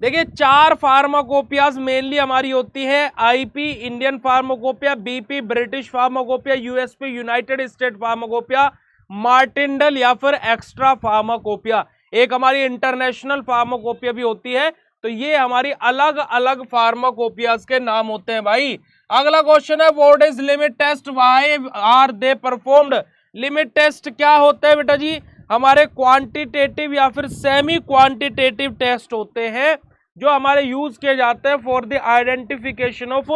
Speaker 1: देखिए 4 फार्माकोपियाज मेनली हमारी होती है, IP Indian pharmacopoeia, BP British pharmacopoeia, USP United State pharmacopoeia, Martindale या फिर एक्स्ट्रा फार्माकोपिया, एक हमारी इंटरनेशनल फार्माकोपिया भी होती है। तो ये हमारी अलग अलग फार्माकोपियाज के नाम होते हैं भाई। अगला क्वेश्चन है, what is limit test, why are they performed. Limit test क्या होते हैं बेटा जी? हमारे क्वांटिटेटिव या फिर सेमी क्वांटिटेटिव टेस्ट होते हैं जो हमारे यूज किए जाते हैं for the identification of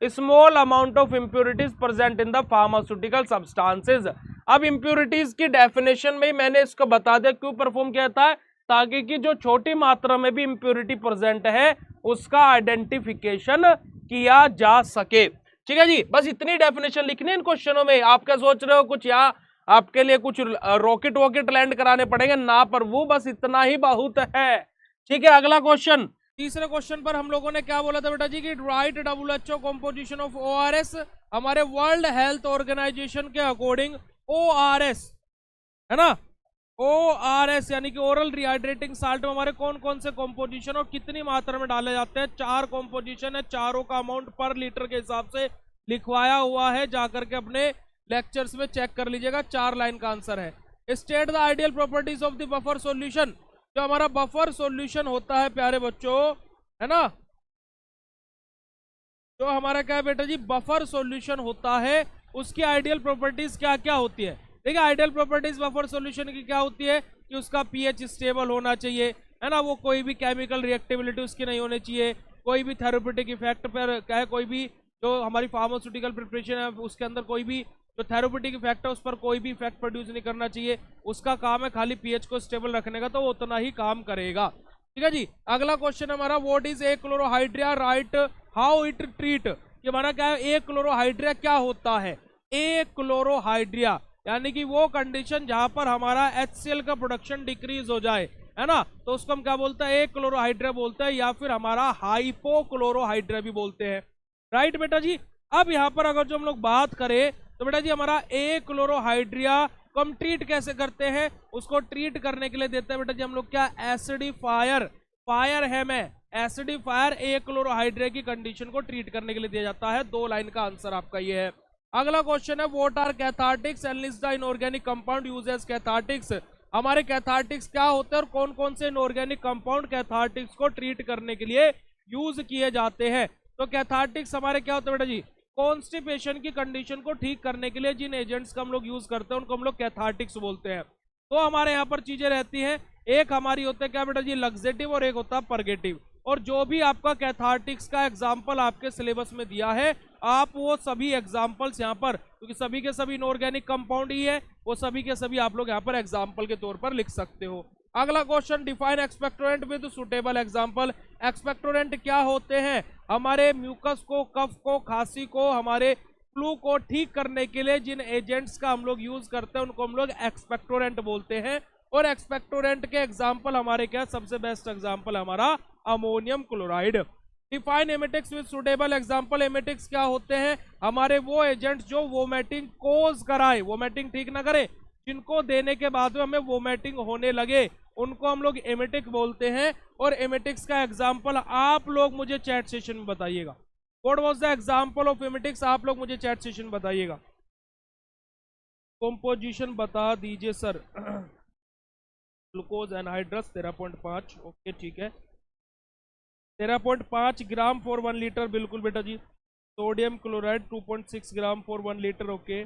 Speaker 1: small amount of impurities present in the pharmaceutical substances. अब इंप्योरिटीज की डेफिनेशन में मैंने इसको बता दिया क्यों परफॉर्म किया था, ताकि कि जो छोटी मात्रा में भी इंप्योरिटी प्रेजेंट है उसका आइडेंटिफिकेशन किया जा सके। ठीक है जी, बस इतनी डेफिनेशन लिखनी है इन क्वेश्चनों में। आप क्या सोच रहे हो कुछ यहाँ आपके लिए कुछ रॉकेट वॉकेट लैंड कराने पड़ेंगे ना, पर वो बस इतना ही बहुत है। ठीक है, अगला क्वेश्चन, तीसरे क्वेश्चन पर हम लोगों ने क्या बोला था बेटा जी कि right WHO composition of ORS। हमारे वर्ल्ड हेल्थ ऑर्गेनाइजेशन के अकॉर्डिंग ORS है ना, ORS यानी कि ओरल रिहाइड्रेटिंग साल्ट में हमारे कौन कौन से कंपोजिशन और कितनी मात्रा में डाले जाते हैं? 4 कंपोजिशन है, चारों का अमाउंट पर लीटर के हिसाब से लिखवाया हुआ है, जाकर के अपने लेक्चर्स में चेक कर लीजिएगा। 4 लाइन का आंसर है। State the ideal properties of the buffer solution. जो हमारा बफर सॉल्यूशन होता है प्यारे बच्चों, है ना, जो हमारा क्या है बेटा जी बफर सॉल्यूशन होता है, उसकी आइडियल प्रॉपर्टीज क्या क्या होती है? देखिए आइडियल प्रॉपर्टीज बफर सॉल्यूशन की क्या होती है कि उसका पीएच स्टेबल होना चाहिए, है ना, वो कोई भी केमिकल रिएक्टिविटी उसकी नहीं होनी चाहिए, कोई भी थेरेप्यूटिक इफेक्ट पर क्या है, कोई भी जो हमारी फार्मास्यूटिकल प्रिपरेशन है उसके अंदर कोई भी जो थेरेप्यूटिक इफेक्ट है उस पर कोई भी इफेक्ट प्रोड्यूस नहीं करना चाहिए। उसका काम है खाली पीएच को स्टेबल रखने का, तो वो उतना ही काम करेगा। ठीक है जी, अगला क्वेश्चन हमारा, what is achlorhydria, right how it treat. ये हमारा क्या है, ए क्लोरोहाइड्रिया क्या होता है? ए क्लोरोहाइड्रिया यानी कि वो कंडीशन जहां पर हमारा HCl का प्रोडक्शन डिक्रीज हो जाए, है ना, तो उसको हम क्या बोलते हैं? ए क्लोरोहाइड्रिया बोलते हैं, या फिर हमारा हाइपोक्लोरोहाइड्रिया भी बोलते हैं। राइट बेटा जी। अब यहाँ पर अगर जो हम लोग बात करें तो बेटा जी हमारा ए क्लोरोहाइड्रिया को हम ट्रीट कैसे करते हैं, उसको ट्रीट करने के लिए देते हैं बेटा जी हम लोग क्या, एसिडिफायर, फायर है मैं, एसिडिफायर ए क्लोरोहाइड्रिया की कंडीशन को ट्रीट करने के लिए दिया जाता है। 2 लाइन का आंसर आपका ये है। अगला क्वेश्चन है what are cathartics and list the inorganic compound used as cathartics. हमारे कैथार्टिक्स क्या होते हैं और कौन कौन से इनऑर्गेनिक कंपाउंड कैथार्टिक्स को ट्रीट करने के लिए यूज किए जाते हैं। तो कैथार्टिक्स हमारे क्या होते हैं बेटा जी, कॉन्स्टिपेशन की कंडीशन को ठीक करने के लिए जिन एजेंट्स का हम लोग यूज करते हैं उनको हम लोग कैथार्टिक्स बोलते हैं। तो हमारे यहाँ पर चीजें रहती हैं, एक हमारी होता है क्या बेटा जी, लग्जेटिव, और एक होता है परगेटिव। और जो भी आपका कैथार्टिक्स का एग्जाम्पल आपके सिलेबस में दिया है, आप वो सभी एग्जाम्पल्स यहाँ पर, क्योंकि सभी के सभी इनऑर्गेनिक कंपाउंड ही है, वो सभी के सभी आप लोग यहाँ पर एग्जाम्पल के तौर पर लिख सकते हो। अगला question, define expectorant with suitable example. Expectorant क्या होते हैं, हमारे म्यूकस को, कफ को, खांसी को, हमारे फ्लू को ठीक करने के लिए जिन एजेंट्स का हम लोग यूज करते हैं उनको हम लोग एक्सपेक्टोरेंट बोलते हैं। और एक्सपेक्टोरेंट के एग्जाम्पल हमारे क्या, सबसे बेस्ट एग्जाम्पल हमारा ammonium chloride. Define emetics with suitable example. Emetics क्या होते हैं, हमारे वो एजेंट्स जो वोमिटिंग कोज कराए, वोमिटिंग ठीक ना करे, जिनको देने के बाद में हमें वोमिटिंग होने लगे, उनको हम लोग एमेटिक बोलते हैं। और एमेटिक्स का एग्जाम्पल आप लोग मुझे चैट सेशन में बताइएगा। What was the example of emetics, आप लोग मुझे चैट सेशन में बताइएगा। कंपोजिशन बता दीजिए सर। ग्लूकोज एनहाइड्रस 13.5, ओके ठीक है, 13.5 ग्राम फॉर 1 लीटर, बिल्कुल बेटा जी। Sodium chloride 2.6 gram for 1 litre, okay.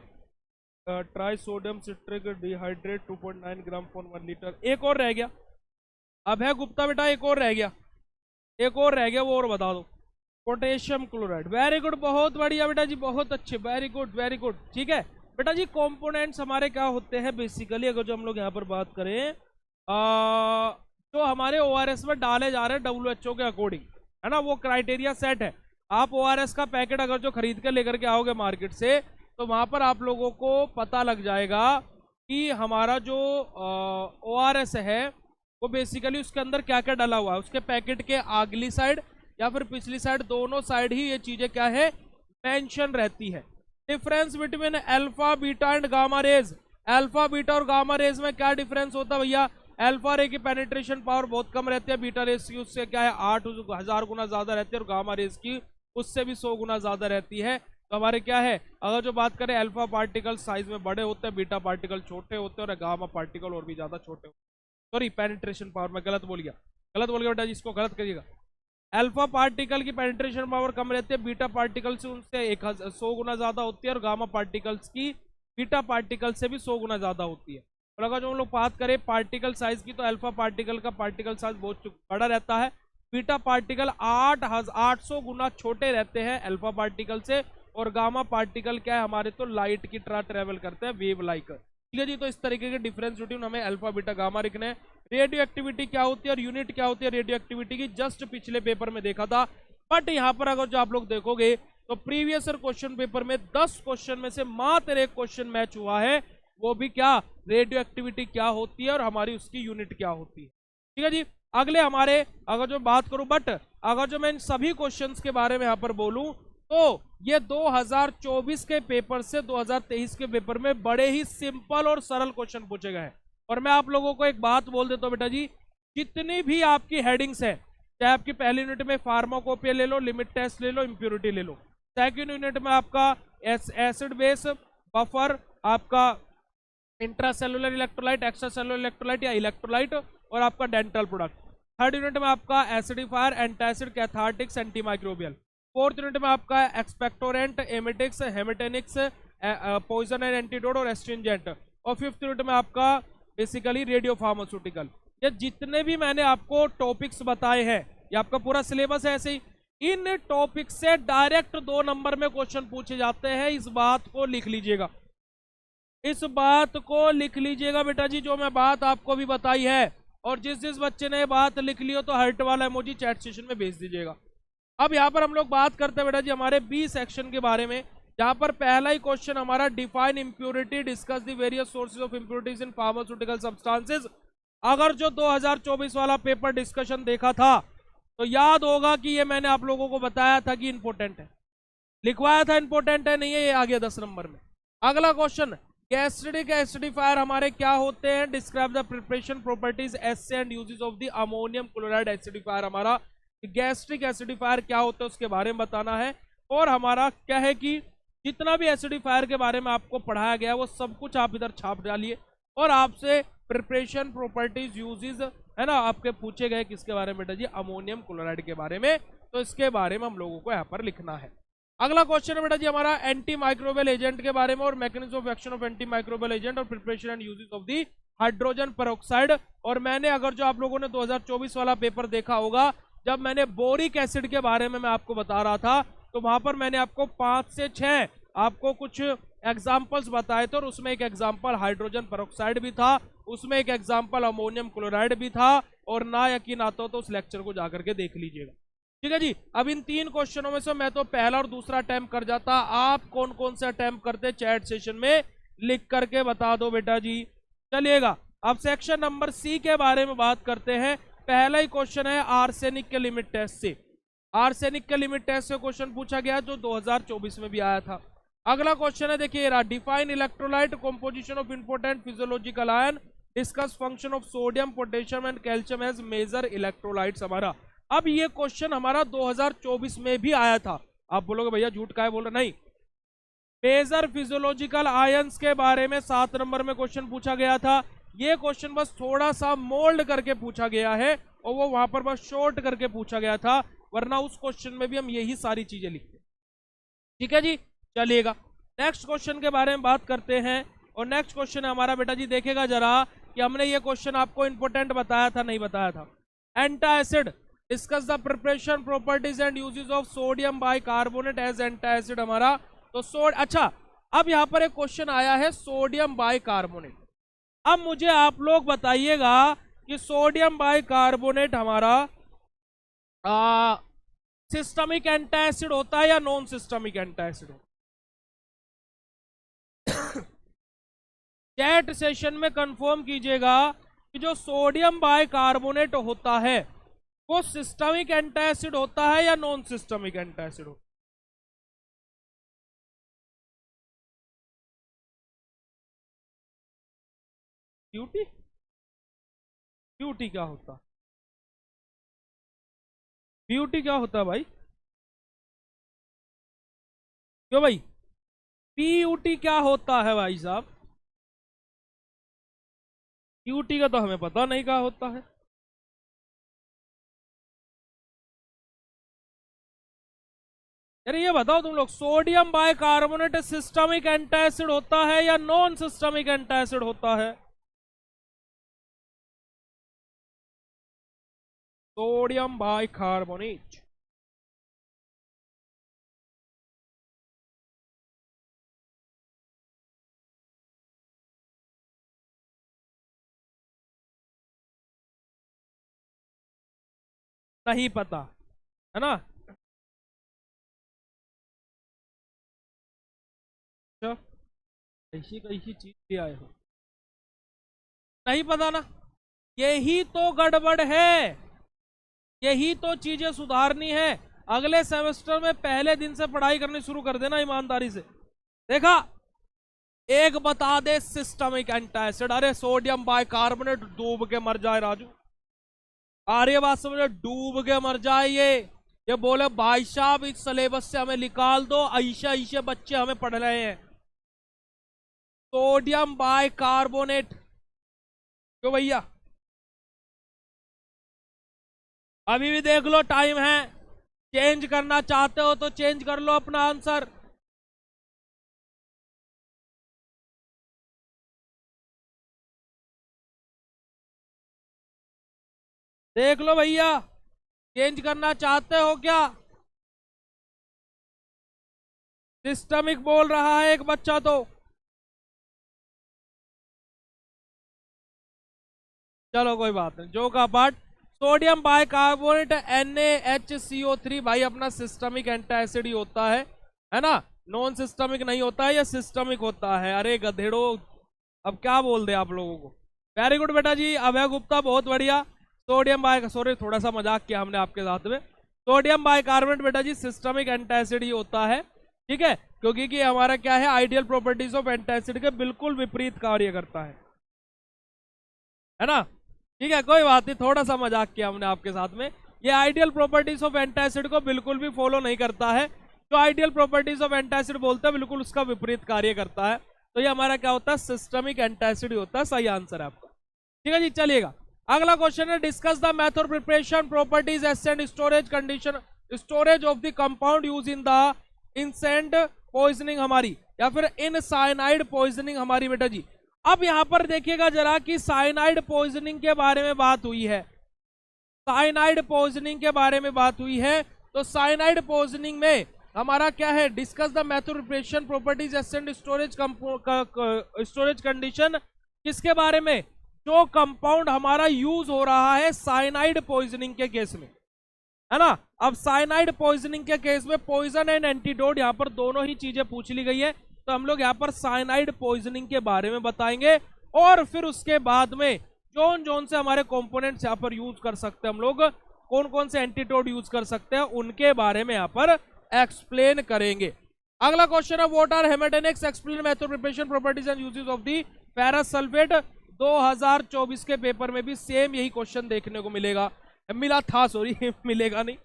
Speaker 1: Trisodium citric dihydrate 2.9 gram for 1 litre. एक और रह गया, अब है गुप्ता बेटा, एक और रह गया, एक और रह गया, वो और बता दो। पोटेशियम क्लोराइड, वेरी गुड, बहुत बढ़िया बेटा जी, बहुत अच्छे, वेरी गुड वेरी गुड, ठीक है बेटा जी। कंपोनेंट्स हमारे क्या होते हैं बेसिकली, अगर जो हम लोग यहाँ पर बात करें, जो हमारे ओआरएस में डाले जा रहे हैं WHO के अकॉर्डिंग, है ना, वो क्राइटेरिया सेट है। आप ओआरएस का पैकेट अगर जो खरीद कर लेकर के आओगे मार्केट से, तो वहां पर आप लोगों को पता लग जाएगा कि हमारा जो ओआरएस है वो बेसिकली उसके अंदर क्या क्या डाला हुआ है। उसके पैकेट के अगली साइड या फिर पिछली साइड, दोनों साइड ही ये चीजें क्या है, मेंशन रहती है। Difference between alpha beta and gamma rays. Alpha beta और गामा रेज में क्या डिफरेंस होता है भैया, अल्फा रे की पेनिट्रेशन पावर बहुत कम रहती है, बीटा रेज की उससे क्या है 8000 गुना ज्यादा रहती है, और गामा रेज की उससे भी 100 गुना ज्यादा रहती है। तो हमारे क्या है, अगर जो बात करें, अल्फा पार्टिकल साइज में बड़े होते हैं, बीटा पार्टिकल छोटे होते हैं, और गामा पार्टिकल और भी ज्यादा छोटे होते हैं। सॉरी, पेनिट्रेशन पावर मैं गलत बोल गया, गलत बोल गया बेटा जी, इसको गलत करिएगा। अल्फा पार्टिकल की पेनिट्रेशन पावर कम रहती है, बीटा पार्टिकल से उनसे 100 गुना ज्यादा होती है, और गामा पार्टिकल्स की बीटा पार्टिकल से भी 100 गुना ज्यादा होती है। और अगर जो हम लोग बात करें पार्टिकल साइज की, तो अल्फा पार्टिकल का पार्टिकल साइज बहुत बड़ा रहता है, बीटा पार्टिकल 800 गुना छोटे रहते हैं अल्फा पार्टिकल से, और गामा पार्टिकल क्या है हमारे, तो लाइट की तरह ट्रेवल करते हैं, वेव लाइक, ठीक है जी। तो इस तरीके के डिफरेंस बिटवीन हमें अल्फा बीटा गामा लिखने हैं। रेडियो एक्टिविटी क्या होती है और यूनिट क्या होती है रेडियो एक्टिविटी की, जस्ट पिछले पेपर में देखा था, बट यहाँ पर अगर जो आप लोग देखोगे तो प्रीवियस ईयर क्वेश्चन पेपर में 10 क्वेश्चन में से मात्र एक क्वेश्चन मैच हुआ है, वो भी क्या, रेडियो एक्टिविटी क्या होती है और हमारी उसकी यूनिट क्या होती है, ठीक है जी। अगले हमारे अगर जो बात करूं, बट अगर जो मैं इन सभी क्वेश्चंस के बारे में यहाँ पर बोलूं, तो ये 2024 के पेपर से 2023 के पेपर में बड़े ही सिंपल और सरल क्वेश्चन पूछे गए हैं। और मैं आप लोगों को एक बात बोल देता हूं बेटा जी, जितनी भी आपकी हेडिंग्स है, चाहे आपकी पहली यूनिट में फार्माकोपिया ले लो, लिमिट टेस्ट ले लो, इंप्योरिटी ले लो, सेकंड यूनिट में आपका एसिड बेस, बफर, आपका intracellular electrolyte, extracellular electrolyte या इलेक्ट्रोलाइट, और आपका डेंटल प्रोडक्ट, थर्ड यूनिट में आपका acidifier, antacid, cathartics, antimicrobial, fourth unit में आपका expectorant, emetics, haematinics, poison and antidote और एस्ट्रिंजेंट, और फिफ्थ यूनिट में आपका बेसिकली रेडियो फार्मास्यूटिकल। ये जितने भी मैंने आपको टॉपिक्स बताए हैं, ये आपका पूरा सिलेबस है ऐसे ही, इन टॉपिक से डायरेक्ट 2 नंबर में क्वेश्चन पूछे जाते हैं। इस बात को लिख लीजिएगा, इस बात को लिख लीजिएगा बेटा जी, जो मैं बात आपको भी बताई है। और जिस जिस बच्चे ने बात लिख ली हो तो हार्ट वाला इमोजी चैट सेशन में भेज दीजिएगा। अब यहाँ पर हम लोग बात करते हैं बेटा जी हमारे बी सेक्शन के बारे में, जहां पर पहला ही क्वेश्चन हमारा, define impurity, discuss the various sources of impurities in pharmaceutical substances. अगर जो 2024 वाला पेपर डिस्कशन देखा था तो याद होगा कि ये मैंने आप लोगों को बताया था कि इंपॉर्टेंट है, लिखवाया था इंपॉर्टेंट है, नहीं है, ये आ गया 10 नंबर में। अगला क्वेश्चन, गैस्ट्रिक एसिडिफायर हमारे क्या होते हैं? Describe the preparation properties essay and uses of the ammonium chloride acidifier. हमारा गैस्ट्रिक एसिडिफायर क्या होता है उसके बारे में बताना है। और हमारा क्या है कि जितना भी एसिडिफायर के बारे में आपको पढ़ाया गया वो सब कुछ आप इधर छाप डालिए। और आपसे प्रिपरेशन प्रॉपर्टीज यूजेस है ना आपके पूछे गए किसके बारे में बेटा जी? अमोनियम क्लोराइड के बारे में। तो इसके बारे में हम लोगों को यहाँ पर लिखना है। अगला क्वेश्चन है बेटा जी हमारा एंटी माइक्रोबियल एजेंट के बारे में और mechanism of action of antimicrobial agent और preparation and uses of the hydrogen peroxide. और मैंने अगर जो आप लोगों ने 2024 वाला पेपर देखा होगा, जब मैंने बोरिक एसिड के बारे में मैं आपको बता रहा था, तो वहां पर मैंने आपको 5 से 6 आपको कुछ एग्जाम्पल्स बताए थे। और उसमें एक एग्जाम्पल हाइड्रोजन पेरोक्साइड भी था, उसमें एक एग्जाम्पल अमोनियम क्लोराइड भी था। और ना यकीन आता हो तो उस लेक्चर को जाकर के देख लीजिएगा। ठीक है जी। अब इन 3 क्वेश्चनों में से मैं तो पहला और दूसरा अटेम्प्ट कर जाता, आप कौन कौन से अटेम्प्ट करते चैट सेशन में लिख करके बता दो बेटा जी। चलिएगा, अब सेक्शन नंबर सी के बारे में बात करते हैं। पहला ही क्वेश्चन है आर्सेनिक के लिमिट टेस्ट से। आर्सेनिक के लिमिट टेस्ट से क्वेश्चन पूछा गया जो 2024 में भी आया था। अगला क्वेश्चन है, देखिए define electrolyte composition of important physiological ion, discuss function of sodium potassium and calcium as major electrolytes. हमारा अब ये क्वेश्चन हमारा 2024 में भी आया था। आप बोलोगे भैया झूठ का है बोल रहे? नहीं, मेजर फिजियोलॉजिकल आयंस के बारे में 7 नंबर में क्वेश्चन पूछा गया था। ये क्वेश्चन बस थोड़ा सा मोल्ड करके पूछा गया है और वो वहां पर बस शॉर्ट करके पूछा गया था, वरना उस क्वेश्चन में भी हम यही सारी चीजें लिखते। ठीक है जी। चलिएगा, नेक्स्ट क्वेश्चन के बारे में बात करते हैं। और नेक्स्ट क्वेश्चन है हमारा बेटा जी, देखेगा जरा कि हमने ये क्वेश्चन आपको इंपोर्टेंट बताया था नहीं बताया था। Antacid, discuss the preparation properties and uses of sodium bicarbonate as antacid. हमारा तो अच्छा, अब यहां पर एक क्वेश्चन आया है सोडियम बाइकार्बोनेट। अब मुझे आप लोग बताइएगा कि सोडियम बाइकार्बोनेट हमारा सिस्टमिक एंटासिड होता है या नॉन सिस्टमिक एंटासिड होता है? चैट सेशन में कंफर्म कीजिएगा कि जो सोडियम बाइकार्बोनेट होता है वो सिस्टमिक एंटासिड होता है या नॉन सिस्टमिक एंटासिड होता है? ब्यूटी ब्यूटी क्या होता? ब्यूटी क्या होता भाई? क्यों भाई? पीयूटी क्या होता है भाई साहब? पीयूटी का तो हमें पता नहीं क्या होता है। यार ये बताओ तुम लोग, सोडियम बाइकार्बोनेट सिस्टमिक एंटासिड होता है या नॉन सिस्टमिक एंटासिड होता है? सोडियम बाइकार्बोनेट नहीं पता है ना? ऐसी कैसी चीज ले आए हो? नहीं पता ना? यही तो गड़बड़ है, यही तो चीजें सुधारनी है। अगले सेमेस्टर में पहले दिन से पढ़ाई करनी शुरू कर देना ईमानदारी से। देखा, एक बता दे सिस्टमिक एंटासिड, अरे सोडियम बाइकार्बोनेट डूब के मर जाए राजू। अरे बात समझो, डूब के मर जाए ये बोले भाई साहब इस सिलेबस से हमें निकाल दो, ऐसे ऐसे बच्चे हमें पढ़ रहे हैं। सोडियम बाइकार्बोनेट क्यों भैया? अभी भी देख लो, टाइम है। चेंज करना चाहते हो तो चेंज कर लो अपना आंसर। देख लो भैया, चेंज करना चाहते हो क्या? सिस्टमिक बोल रहा है एक बच्चा तो। चलो कोई बात नहीं, जो का पार्ट। सोडियम बाइकार्बोनेट NaHCO3 भाई अपना सिस्टमिक एंटासिड ही होता है ना? नॉन सिस्टमिक नहीं होता है, या सिस्टमिक होता है? अरे गधेड़ो, अब क्या बोल दे आप लोगों को। वेरी गुड बेटा जी, अभय गुप्ता बहुत बढ़िया। सोडियम सॉरी थोड़ा सा मजाक किया हमने आपके साथ में। सोडियम बाइकार्बोनेट बेटा जी सिस्टमिक एंटासिड ही होता है। ठीक है, क्योंकि कि हमारा क्या है, आइडियल प्रॉपर्टीज ऑफ एंटासिड के बिल्कुल विपरीत कार्य करता है ना। ठीक है, कोई बात नहीं, थोड़ा सा मजाक किया हमने आपके साथ में। ये आइडियल प्रॉपर्टीज ऑफ एंटासिड को बिल्कुल भी फॉलो नहीं करता है। जो आइडियल प्रॉपर्टीज ऑफ एंटासिड बोलते हैं बिल्कुल उसका विपरीत कार्य करता है। तो ये हमारा क्या होता है, सिस्टमिक एंटासिड होता है। सही आंसर है आपका। ठीक है जी, चलिएगा अगला क्वेश्चन है, discuss the method preparation properties accent storage condition storage of the compound use in the incident poisoning हमारी, या फिर इन साइनाइड पॉइजनिंग हमारी बेटा जी। अब यहां पर देखिएगा जरा कि साइनाइड पॉइजनिंग के बारे में बात हुई है, साइनाइड पॉइजनिंग के बारे में बात हुई है। तो साइनाइड पॉइजनिंग में हमारा क्या है, discuss the method preparation properties accent storage condition, किसके बारे में, जो कंपाउंड हमारा यूज हो रहा है साइनाइड पॉइजनिंग के केस में, है ना। अब साइनाइड पॉइजनिंग के केस में पॉइजन एंड एंटीडोट यहाँ पर दोनों ही चीजें पूछ ली गई है। तो हम लोग यहाँ पर साइनाइड पॉइजनिंग के बारे में बताएंगे, और फिर उसके बाद में जोन जोन से हमारे कंपोनेंट्स यहाँ पर यूज कर सकते हैं, हम लोग कौन कौन से एंटीडोट यूज कर सकते हैं उनके बारे में यहाँ पर एक्सप्लेन करेंगे। अगला क्वेश्चन है, what are haematinics, explain method preparation properties and uses of the ferrous sulphate. 2024 के पेपर में भी सेम यही क्वेश्चन देखने को मिलेगा, मिला था, सॉरी मिलेगा नहीं।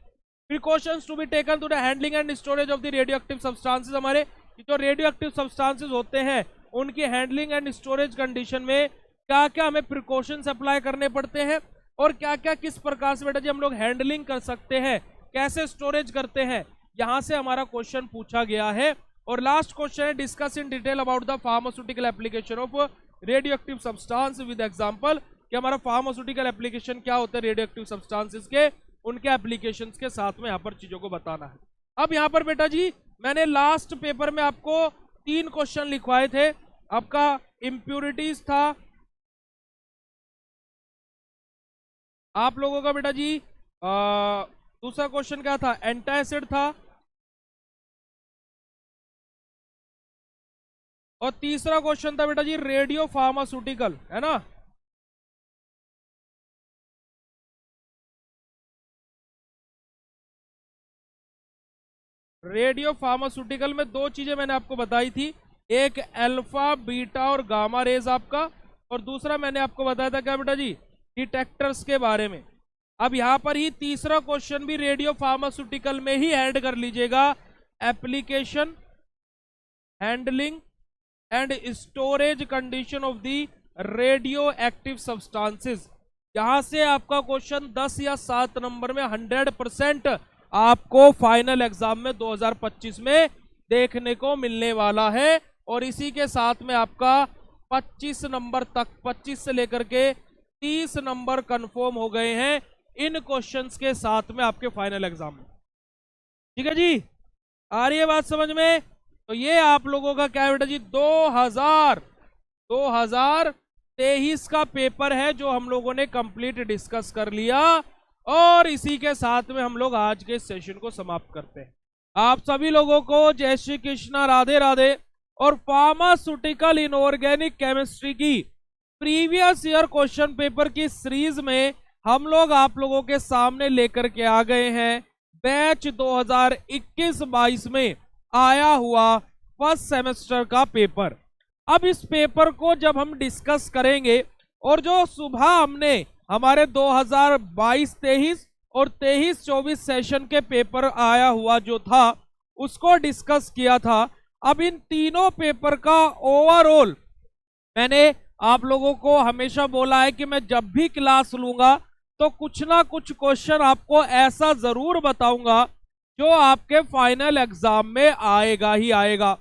Speaker 1: Precautions to be taken to the handling and storage of the radioactive substances, हमारे जो रेडियोएक्टिव सब्सटेंसेस होते हैं उनकी हैंडलिंग एंड स्टोरेज कंडीशन में क्या क्या हमें प्रिकॉशंस अप्लाई करने पड़ते हैं, और क्या क्या किस प्रकार से बेटा जी हम लोग हैंडलिंग कर सकते हैं, कैसे स्टोरेज करते हैं, यहां से हमारा क्वेश्चन पूछा गया है। और लास्ट क्वेश्चन है, discuss in detail about the pharmaceutical application of radioactive substance with example, कि हमारा फार्मास्यूटिकल एप्लीकेशन क्या होता है रेडियोएक्टिव सब्सटेंसेस के, उनके एप्लीकेशंस के साथ में यहाँ पर चीजों को बताना है। अब यहाँ पर बेटा जी मैंने लास्ट पेपर में आपको 3 क्वेश्चन लिखवाए थे, आपका इम्प्यूरिटीज था, आप लोगों का बेटा जी दूसरा क्वेश्चन क्या था, एंटासिड था, और तीसरा क्वेश्चन था बेटा जी रेडियो फार्मास्यूटिकल, है ना। रेडियो फार्मास्यूटिकल में 2 चीजें मैंने आपको बताई थी, एक अल्फा बीटा और गामा रेज आपका, और दूसरा मैंने आपको बताया था क्या बेटा जी, डिटेक्टर्स के बारे में। अब यहां पर ही तीसरा क्वेश्चन भी रेडियो फार्मास्यूटिकल में ही ऐड कर लीजिएगा, application, handling and storage condition of the radioactive substances. यहां से आपका क्वेश्चन 10 या 7 नंबर में 100% आपको फाइनल एग्जाम में 2025 में देखने को मिलने वाला है। और इसी के साथ में आपका 25 नंबर तक, 25 से लेकर के 30 नंबर कंफर्म हो गए हैं इन क्वेश्चंस के साथ में आपके फाइनल एग्जाम में। ठीक है जी, आ रही है बात समझ में। तो ये आप लोगों का क्या है बेटा जी, 2023 का पेपर है जो हम लोगों ने कंप्लीट डिस्कस कर लिया, और इसी के साथ में हम लोग आज के सेशन को समाप्त करते हैं। आप सभी लोगों को जय श्री कृष्णा, राधे राधे। और फार्मास्यूटिकल इनऑर्गेनिक केमिस्ट्री की प्रीवियस ईयर क्वेश्चन पेपर की सीरीज में हम लोग आप लोगों के सामने लेकर के आ गए हैं बैच 2021-22 में आया हुआ फर्स्ट सेमेस्टर का पेपर। अब इस पेपर को जब हम डिस्कस करेंगे, और जो सुबह हमने हमारे 2022-23 और 23-24 सेशन के पेपर आया हुआ जो था उसको डिस्कस किया था। अब इन तीनों पेपर का ओवरऑल मैंने आप लोगों को हमेशा बोला है कि मैं जब भी क्लास लूंगा तो कुछ ना कुछ क्वेश्चन आपको ऐसा जरूर बताऊंगा जो आपके फाइनल एग्जाम में आएगा ही आएगा।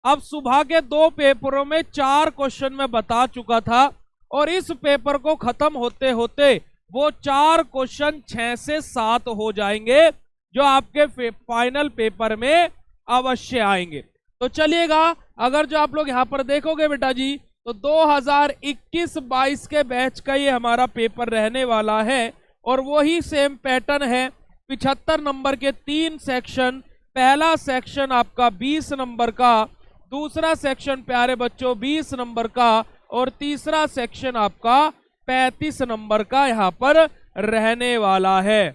Speaker 1: अब सुबह के 2 पेपरों में 4 क्वेश्चन मैं बता चुका था, और इस पेपर को खत्म होते होते वो 4 क्वेश्चन 6 से 7 हो जाएंगे जो आपके फाइनल पेपर में अवश्य आएंगे। तो चलिएगा, अगर जो आप लोग यहां पर देखोगे बेटा जी, तो 2021-22 के बैच का ये हमारा पेपर रहने वाला है, और वही सेम पैटर्न है। 75 नंबर के 3 सेक्शन, पहला सेक्शन आपका 20 नंबर का, दूसरा सेक्शन प्यारे बच्चों 20 नंबर का, और तीसरा सेक्शन आपका 35 नंबर का यहां पर रहने वाला है।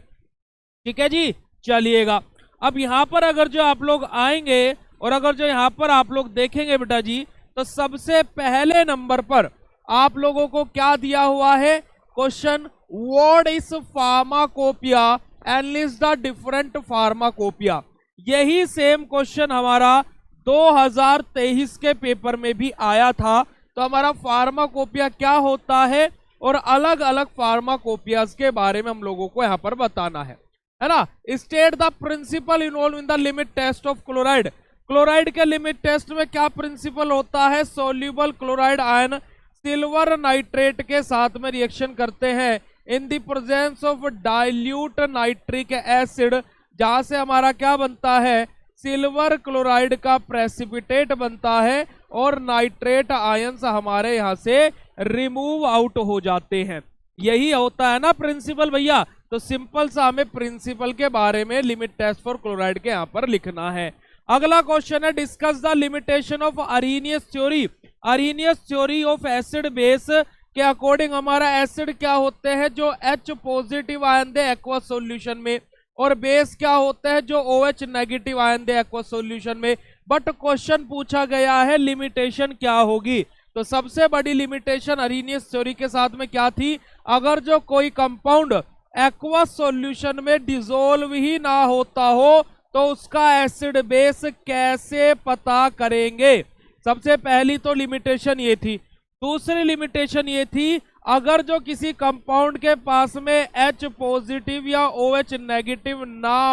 Speaker 1: ठीक है जी, चलिएगा। अब यहां पर अगर जो आप लोग आएंगे और अगर जो यहाँ पर आप लोग देखेंगे बेटा जी, तो सबसे पहले नंबर पर आप लोगों को क्या दिया हुआ है question, what is pharmacopoeia and list the different pharmacopoeia. यही सेम क्वेश्चन हमारा 2023 के पेपर में भी आया था। तो हमारा फार्माकोपिया क्या होता है और अलग अलग फार्माकोपियाज के बारे में हम लोगों को यहाँ पर बताना है ना। State the principle involve in the limit test of chloride. Chloride के लिमिट टेस्ट में क्या प्रिंसिपल होता है, soluble chloride ion silver nitrate के साथ में रिएक्शन करते हैं in the presence of dilute nitric acid, जहां से हमारा क्या बनता है, सिल्वर क्लोराइड का प्रेसिपिटेट बनता है और नाइट्रेट आयंस हमारे यहां से रिमूव आउट हो जाते हैं। यही होता है ना प्रिंसिपल भैया। तो सिंपल सा हमें प्रिंसिपल के बारे में लिमिट टेस्ट फॉर क्लोराइड के यहां पर लिखना है। अगला क्वेश्चन है, discuss the limitation of Arrhenius theory. Arrhenius theory of acid base के अकॉर्डिंग हमारा एसिड क्या होते हैं, जो H पॉजिटिव आयन दे एक्वा सॉल्यूशन में, और बेस क्या होते हैं, जो OH नेगेटिव आयन दे एक्वा सॉल्यूशन में। बट क्वेश्चन पूछा गया है लिमिटेशन क्या होगी। तो सबसे बड़ी लिमिटेशन अरेनियस थ्योरी के साथ में क्या थी, अगर जो कोई कंपाउंड एक्वा सॉल्यूशन में डिसोल्व ही ना होता हो तो उसका एसिड बेस कैसे पता करेंगे। सबसे पहली तो लिमिटेशन ये थी। दूसरी लिमिटेशन ये थी, अगर जो किसी कंपाउंड के पास में H पॉजिटिव या OH नेगेटिव ना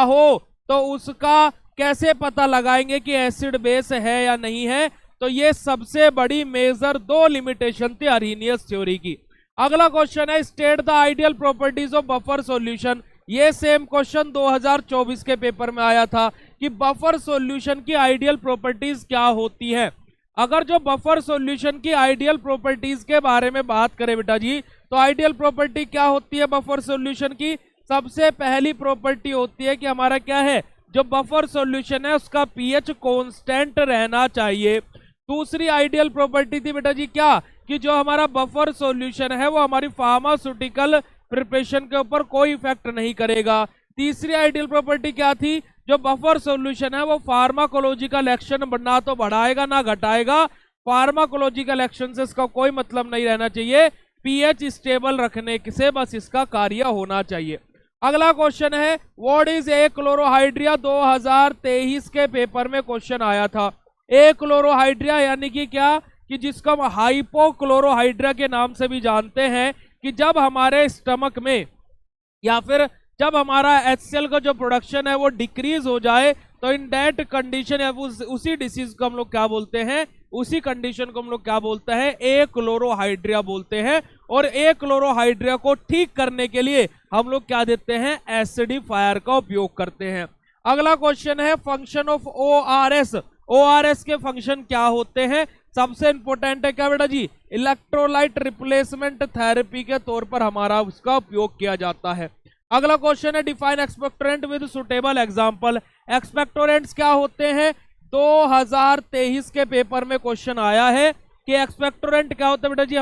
Speaker 1: हो तो उसका कैसे पता लगाएंगे कि एसिड बेस है या नहीं है। तो ये सबसे बड़ी मेजर दो लिमिटेशन थी अरेनियस थ्योरी की। अगला क्वेश्चन है, state the ideal properties of buffer solution. ये सेम क्वेश्चन 2024 के पेपर में आया था कि बफर सॉल्यूशन की आइडियल प्रॉपर्टीज क्या होती है। अगर जो बफर सॉल्यूशन की आइडियल प्रॉपर्टीज के बारे में बात करें बेटा जी, तो आइडियल प्रॉपर्टी क्या होती है बफर सॉल्यूशन की। सबसे पहली प्रॉपर्टी होती है कि हमारा क्या है, जो बफर सॉल्यूशन है उसका पीएच कांस्टेंट रहना चाहिए। दूसरी आइडियल प्रॉपर्टी थी बेटा जी क्या, कि जो हमारा बफर सॉल्यूशन है वो हमारी फार्मास्यूटिकल प्रिपरेशन के ऊपर कोई इफेक्ट नहीं करेगा। तीसरी आइडियल प्रॉपर्टी क्या थी, जो बफर सॉल्यूशन है वो फार्माकोलॉजिकल एक्शन ना तो बढ़ाएगा ना घटाएगा। फार्माकोलॉजिकल एक्शन से इसका कोई मतलब नहीं रहना चाहिए, पीएच स्टेबल रखने से बस इसका कार्य होना चाहिए। अगला क्वेश्चन है, व्हाट इज ए क्लोरोहाइड्रिया। 2023 के पेपर में क्वेश्चन आया था। ए क्लोरोहाइड्रिया यानी कि क्या, कि जिसको हम हाइपोक्लोरोहाइड्रिया के नाम से भी जानते हैं, कि जब हमारे स्टमक में या फिर जब हमारा HCl का जो प्रोडक्शन है वो डिक्रीज हो जाए तो इन दैट कंडीशन या उसी डिसीज को हम लोग क्या बोलते हैं, उसी कंडीशन को हम लोग क्या बोलते हैं, ए क्लोरोहाइड्रिया बोलते हैं। और ए क्लोरोहाइड्रिया को ठीक करने के लिए हम लोग क्या देते हैं, एसिडिफायर का उपयोग करते हैं। अगला क्वेश्चन है, फंक्शन ऑफ ORS। ORS के फंक्शन क्या होते हैं। सबसे इंपॉर्टेंट है क्या बेटा जी, इलेक्ट्रोलाइट रिप्लेसमेंट थेरेपी के तौर पर हमारा उसका उपयोग किया जाता है। अगला क्वेश्चन है, define expectorant with suitable example. Expectorants क्या होते हैं, 2023 के पेपर में क्वेश्चन आया है कि एक्सपेक्टोरेंट क्या होते हैं बेटा जी,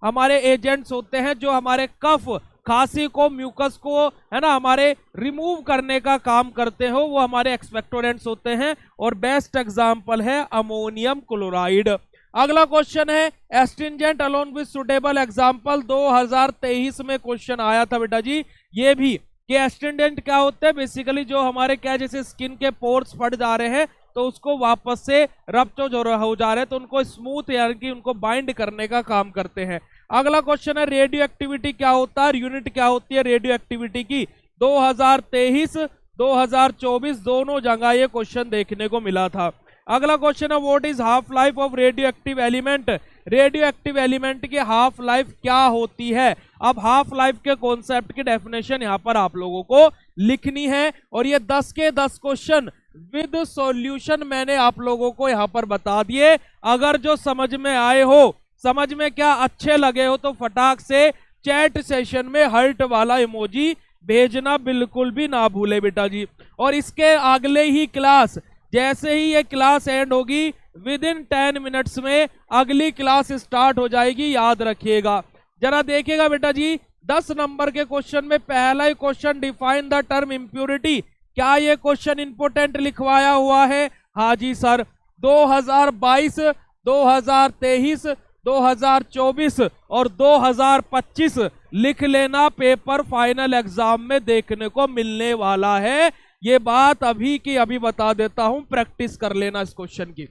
Speaker 1: हमारे एजेंट्स होते हैं जो हमारे कफ खांसी को, म्यूकस को है ना हमारे रिमूव करने का काम करते हो, वो हमारे एक्सपेक्टोरेंट्स होते हैं। और बेस्ट एग्जांपल है अमोनियम क्लोराइड। अगला क्वेश्चन है, astringent alone with suitable example. 2023 में क्वेश्चन आया था बेटा जी ये भी, कि एस्ट्रिंजेंट क्या होते हैं, बेसिकली जो हमारे क्या, जैसे स्किन के पोर्स फट जा रहे हैं तो उसको वापस से रप्चर जो हो जा रहे हैं तो उनको स्मूथ यानी कि उनको बाइंड करने का काम करते हैं। अगला क्वेश्चन है, रेडियो एक्टिविटी क्या होता है, यूनिट क्या होती है रेडियो एक्टिविटी की। 2023 2024 दोनों जगह ये क्वेश्चन देखने को मिला था। अगला क्वेश्चन है, what is half life of radioactive element. Radio active element की हाफ लाइफ क्या होती है। अब हाफ लाइफ के कॉन्सेप्ट की डेफिनेशन यहाँ पर आप लोगों को लिखनी है, और ये 10 के 10 क्वेश्चन विद सॉल्यूशन मैंने आप लोगों को यहाँ पर बता दिए। अगर जो समझ में आए हो, समझ में क्या अच्छे लगे हो, तो फटाक से चैट सेशन में हर्ट वाला इमोजी भेजना बिल्कुल भी ना भूले बेटा जी। और इसके अगले ही क्लास, जैसे ही ये क्लास एंड होगी विद इन 10 मिनट्स में अगली क्लास स्टार्ट हो जाएगी, याद रखिएगा। जरा देखिएगा बेटा जी, 10 नंबर के क्वेश्चन में पहला ही question, define the term impurity. क्या ये क्वेश्चन इंपोर्टेंट लिखवाया हुआ है? हाँ जी सर। 2022, 2023, 2024 और 2025 लिख लेना, पेपर फाइनल एग्जाम में देखने को मिलने वाला है। ये बात अभी की अभी बता देता हूं, प्रैक्टिस कर लेना इस क्वेश्चन की।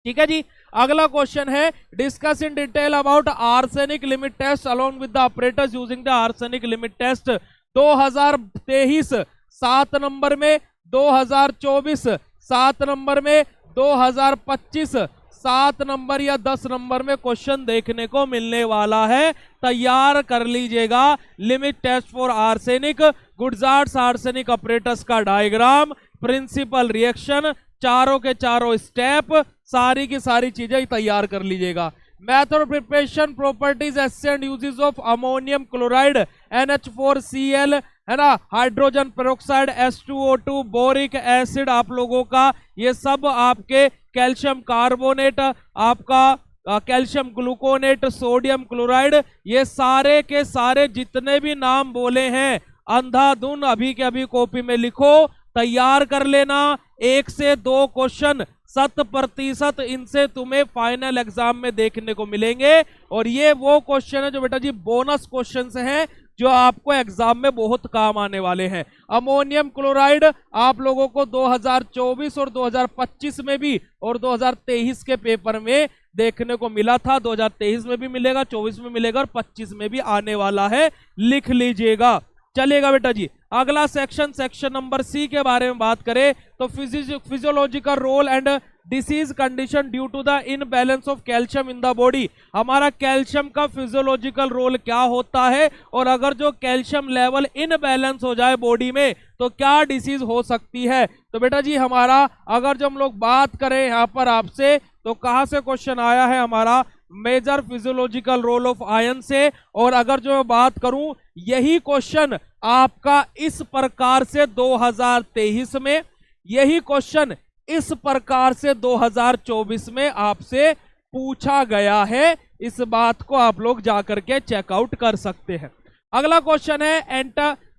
Speaker 1: ठीक है जी। अगला क्वेश्चन है, discuss in detail about arsenic limit test along with the operators using the arsenic limit test. 2023 7 number में, 2024 7 नंबर में, 2025 7 नंबर या 10 नंबर में क्वेश्चन देखने को मिलने वाला है। तैयार कर लीजिएगा। Limit test for arsenic, Gutzeit's arsenic apparatus का डायग्राम, प्रिंसिपल रिएक्शन, चारों के चारों स्टेप, सारी की सारी चीजें तैयार कर लीजिएगा। मेथड प्रिपरेशन, प्रॉपर्टीज, एसेंट, uses of ammonium chloride, NH4Cl, है ना, hydrogen peroxide, H2O2, boric acid आप लोगों का, ये सब आपके कैल्शियम कार्बोनेट, आपका कैल्शियम ग्लूकोनेट, सोडियम क्लोराइड, ये सारे के सारे जितने भी नाम बोले हैं अंधाधुन अभी के अभी कॉपी में लिखो, तैयार कर लेना। 1 से 2 क्वेश्चन 100% इनसे तुम्हें फाइनल एग्जाम में देखने को मिलेंगे। और ये वो क्वेश्चन है जो बेटा जी बोनस क्वेश्चन हैं, जो आपको एग्जाम में बहुत काम आने वाले हैं। अमोनियम क्लोराइड आप लोगों को 2024 और 2025 में भी और 2023 के पेपर में देखने को मिला था। 2023 में भी मिलेगा, 24 में मिलेगा और 25 में भी आने वाला है, लिख लीजिएगा। चलेगा बेटा जी। अगला सेक्शन नंबर सी के बारे में बात करें तो physiological role and disease condition due to the imbalance of calcium in the body. हमारा कैल्शियम का फिजियोलॉजिकल रोल क्या होता है, और अगर जो कैल्शियम लेवल इनबैलेंस हो जाए बॉडी में तो क्या डिसीज हो सकती है। तो बेटा जी हमारा अगर जो हम लोग बात करें यहाँ पर आपसे, तो कहाँ से क्वेश्चन आया है हमारा, major physiological role of ion से। और अगर जो मैं बात करूं, यही क्वेश्चन आपका इस प्रकार से 2023 में, यही क्वेश्चन इस प्रकार से 2024 में आपसे पूछा गया है। इस बात को आप लोग जाकर के चेकआउट कर सकते हैं। अगला क्वेश्चन है,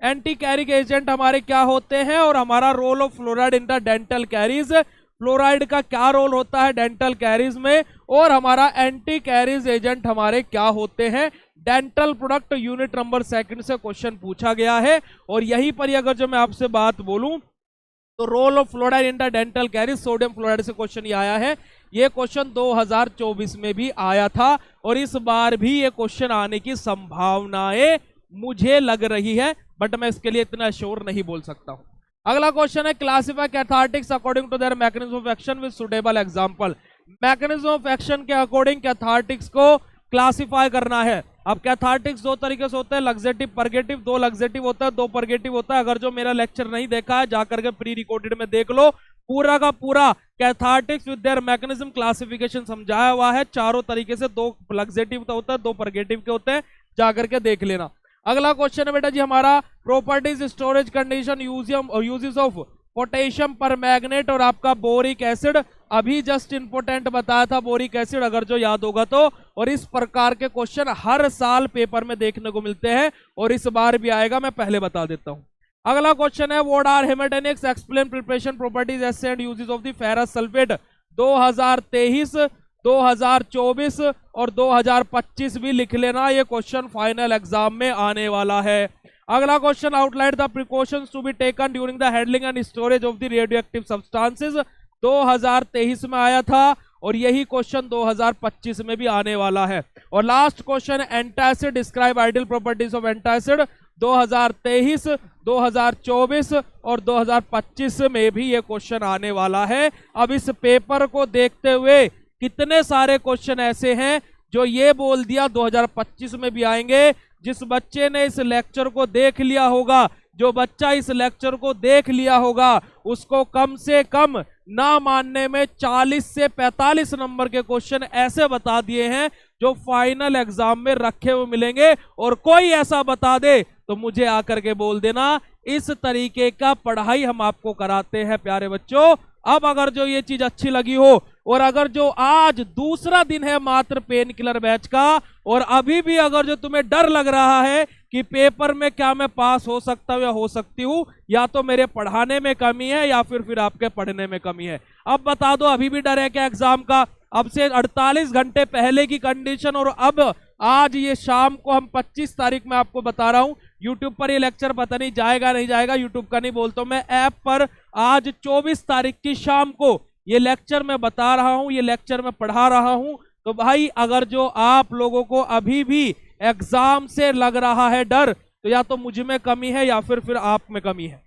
Speaker 1: एंटी कैरिक एजेंट हमारे क्या होते हैं, और हमारा role of fluoride in the dental caries. Fluoride का क्या रोल होता है डेंटल कैरीज में, और हमारा एंटी कैरीज एजेंट हमारे क्या होते हैं। डेंटल प्रोडक्ट यूनिट नंबर 2 से क्वेश्चन पूछा गया है। और यहीं पर अगर जो मैं आपसे बात बोलूं तो role of fluoride in the dental caries, sodium fluoride से क्वेश्चन ये आया है। ये क्वेश्चन 2024 में भी आया था, और इस बार भी ये क्वेश्चन आने की संभावनाएं मुझे लग रही है, बट मैं इसके लिए इतना श्योर नहीं बोल सकता हूं। अगला क्वेश्चन है, classify cathartics according to their mechanism of action with suitable example. Mechanism of action के अकॉर्डिंग कैथार्टिक्स को क्लासिफाई करना है। अब कैथार्टिक्स 2 तरीके से होते हैं, लग्जेटिव परगेटिव। 2 लग्जेटिव होता है, 2 परगेटिव होता है। अगर जो मेरा लेक्चर नहीं देखा है जाकर के प्री रिकॉर्डेड में देख लो, पूरा का पूरा cathartics with their mechanism classification समझाया हुआ है। चारों तरीके से, 2 लग्जेटिव का होता है, 2 परगेटिव के होते हैं, जाकर के देख लेना। अगला क्वेश्चन है बेटा जी हमारा, properties, storage condition, uses of potassium पर मैग्नेट और आपका बोरिक एसिड। अभी जस्ट इंपोर्टेंट बताया था बोरिक एसिड, अगर जो याद होगा तो। और इस प्रकार के क्वेश्चन हर साल पेपर में देखने को मिलते हैं, और इस बार भी आएगा, मैं पहले बता देता हूं। अगला क्वेश्चन है, what are haematinics, explain preparation, properties, एसेंट, uses of the ferrous sulphate. 2023, 2024 और 2025 भी लिख लेना, ये क्वेश्चन फाइनल एग्जाम में आने वाला है। अगला question, outline the precautions to be taken during the handling and storage of the radioactive substances. 2023 में आया था, और यही क्वेश्चन 2025 में भी आने वाला है। और last question, antacid, describe ideal properties of antacid. 2023, 2024 और 2025 में भी ये क्वेश्चन आने वाला है। अब इस पेपर को देखते हुए कितने सारे क्वेश्चन ऐसे हैं जो ये बोल दिया 2025 में भी आएंगे। जिस बच्चे ने इस लेक्चर को देख लिया होगा, जो बच्चा इस लेक्चर को देख लिया होगा, उसको कम से कम ना मानने में 40 से 45 नंबर के क्वेश्चन ऐसे बता दिए हैं जो फाइनल एग्जाम में रखे हुए मिलेंगे। और कोई ऐसा बता दे तो मुझे आकर के बोल देना। इस तरीके का पढ़ाई हम आपको कराते हैं प्यारे बच्चों। अब अगर जो ये चीज अच्छी लगी हो और अगर जो आज दूसरा दिन है मात्र पेन किलर बैच का, और अभी भी अगर जो तुम्हें डर लग रहा है कि पेपर में क्या मैं पास हो सकता हूं या हो सकती हूं, या तो मेरे पढ़ाने में कमी है या फिर आपके पढ़ने में कमी है। अब बता दो, अभी भी डर है क्या एग्जाम का? अब से 48 घंटे पहले की कंडीशन, और अब आज ये शाम को हम 25 तारीख में आपको बता रहा हूं, यूट्यूब पर ये लेक्चर पता नहीं जाएगा नहीं जाएगा, यूट्यूब का नहीं बोलता हूं मैं, ऐप पर आज 24 तारीख की शाम को ये लेक्चर मैं बता रहा हूं, ये लेक्चर मैं पढ़ा रहा हूं। तो भाई अगर जो आप लोगों को अभी भी एग्जाम से लग रहा है डर, तो या तो मुझ में कमी है या फिर आप में कमी है।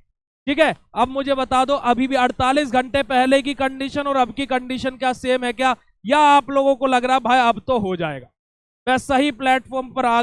Speaker 1: ठीक है, अब मुझे बता दो, अभी भी 48 घंटे पहले की कंडीशन और अब की कंडीशन क्या सेम है क्या, या आप लोगों को लग रहा है भाई अब तो हो जाएगा, मैं सही प्लेटफॉर्म पर आ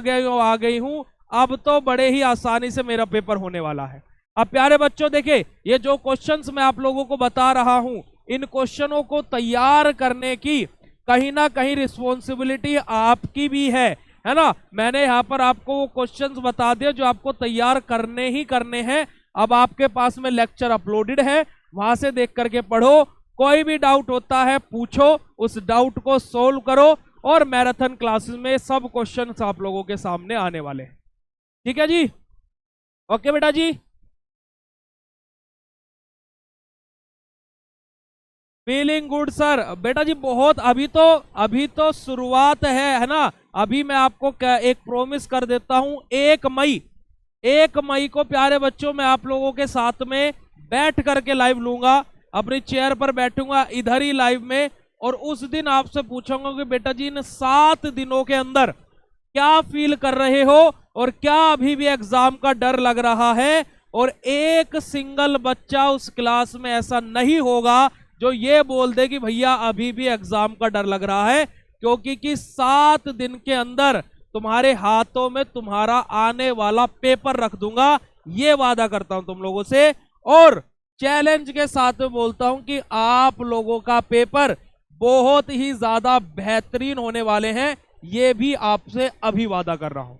Speaker 1: गई हूं, अब तो बड़े ही आसानी से मेरा पेपर होने वाला है। अब प्यारे बच्चों देखिए, ये जो क्वेश्चंस मैं आप लोगों को बता रहा हूं, इन क्वेश्चनों को तैयार करने की कहीं ना कहीं रिस्पॉन्सिबिलिटी आपकी भी है ना। मैंने यहाँ पर आपको वो क्वेश्चंस बता दिए जो आपको तैयार करने ही करने हैं। अब आपके पास में लेक्चर अपलोडेड है, वहां से देख करके पढ़ो, कोई भी डाउट होता है पूछो, उस डाउट को सोल्व करो, और मैराथन क्लासेस में सब क्वेश्चंस आप लोगों के सामने आने वाले हैं। ठीक है जी, ओके बेटा जी, फीलिंग गुड सर। बेटा जी बहुत, अभी तो शुरुआत है ना। अभी मैं आपको एक प्रॉमिस कर देता हूं, 1 मई को प्यारे बच्चों मैं आप लोगों के साथ में बैठ करके लाइव लूंगा, अपनी चेयर पर बैठूंगा इधर ही लाइव में, और उस दिन आपसे पूछूंगा कि बेटा जी इन 7 दिनों के अंदर क्या फील कर रहे हो, और क्या अभी भी एग्जाम का डर लग रहा है। और एक सिंगल बच्चा उस क्लास में ऐसा नहीं होगा जो ये बोल दे कि भैया अभी भी एग्जाम का डर लग रहा है, क्योंकि 7 दिन के अंदर तुम्हारे हाथों में तुम्हारा आने वाला पेपर रख दूंगा, ये वादा करता हूं तुम लोगों से। और चैलेंज के साथ में बोलता हूं कि आप लोगों का पेपर बहुत ही ज्यादा बेहतरीन होने वाले हैं, ये भी आपसे अभी वादा कर रहा हूं।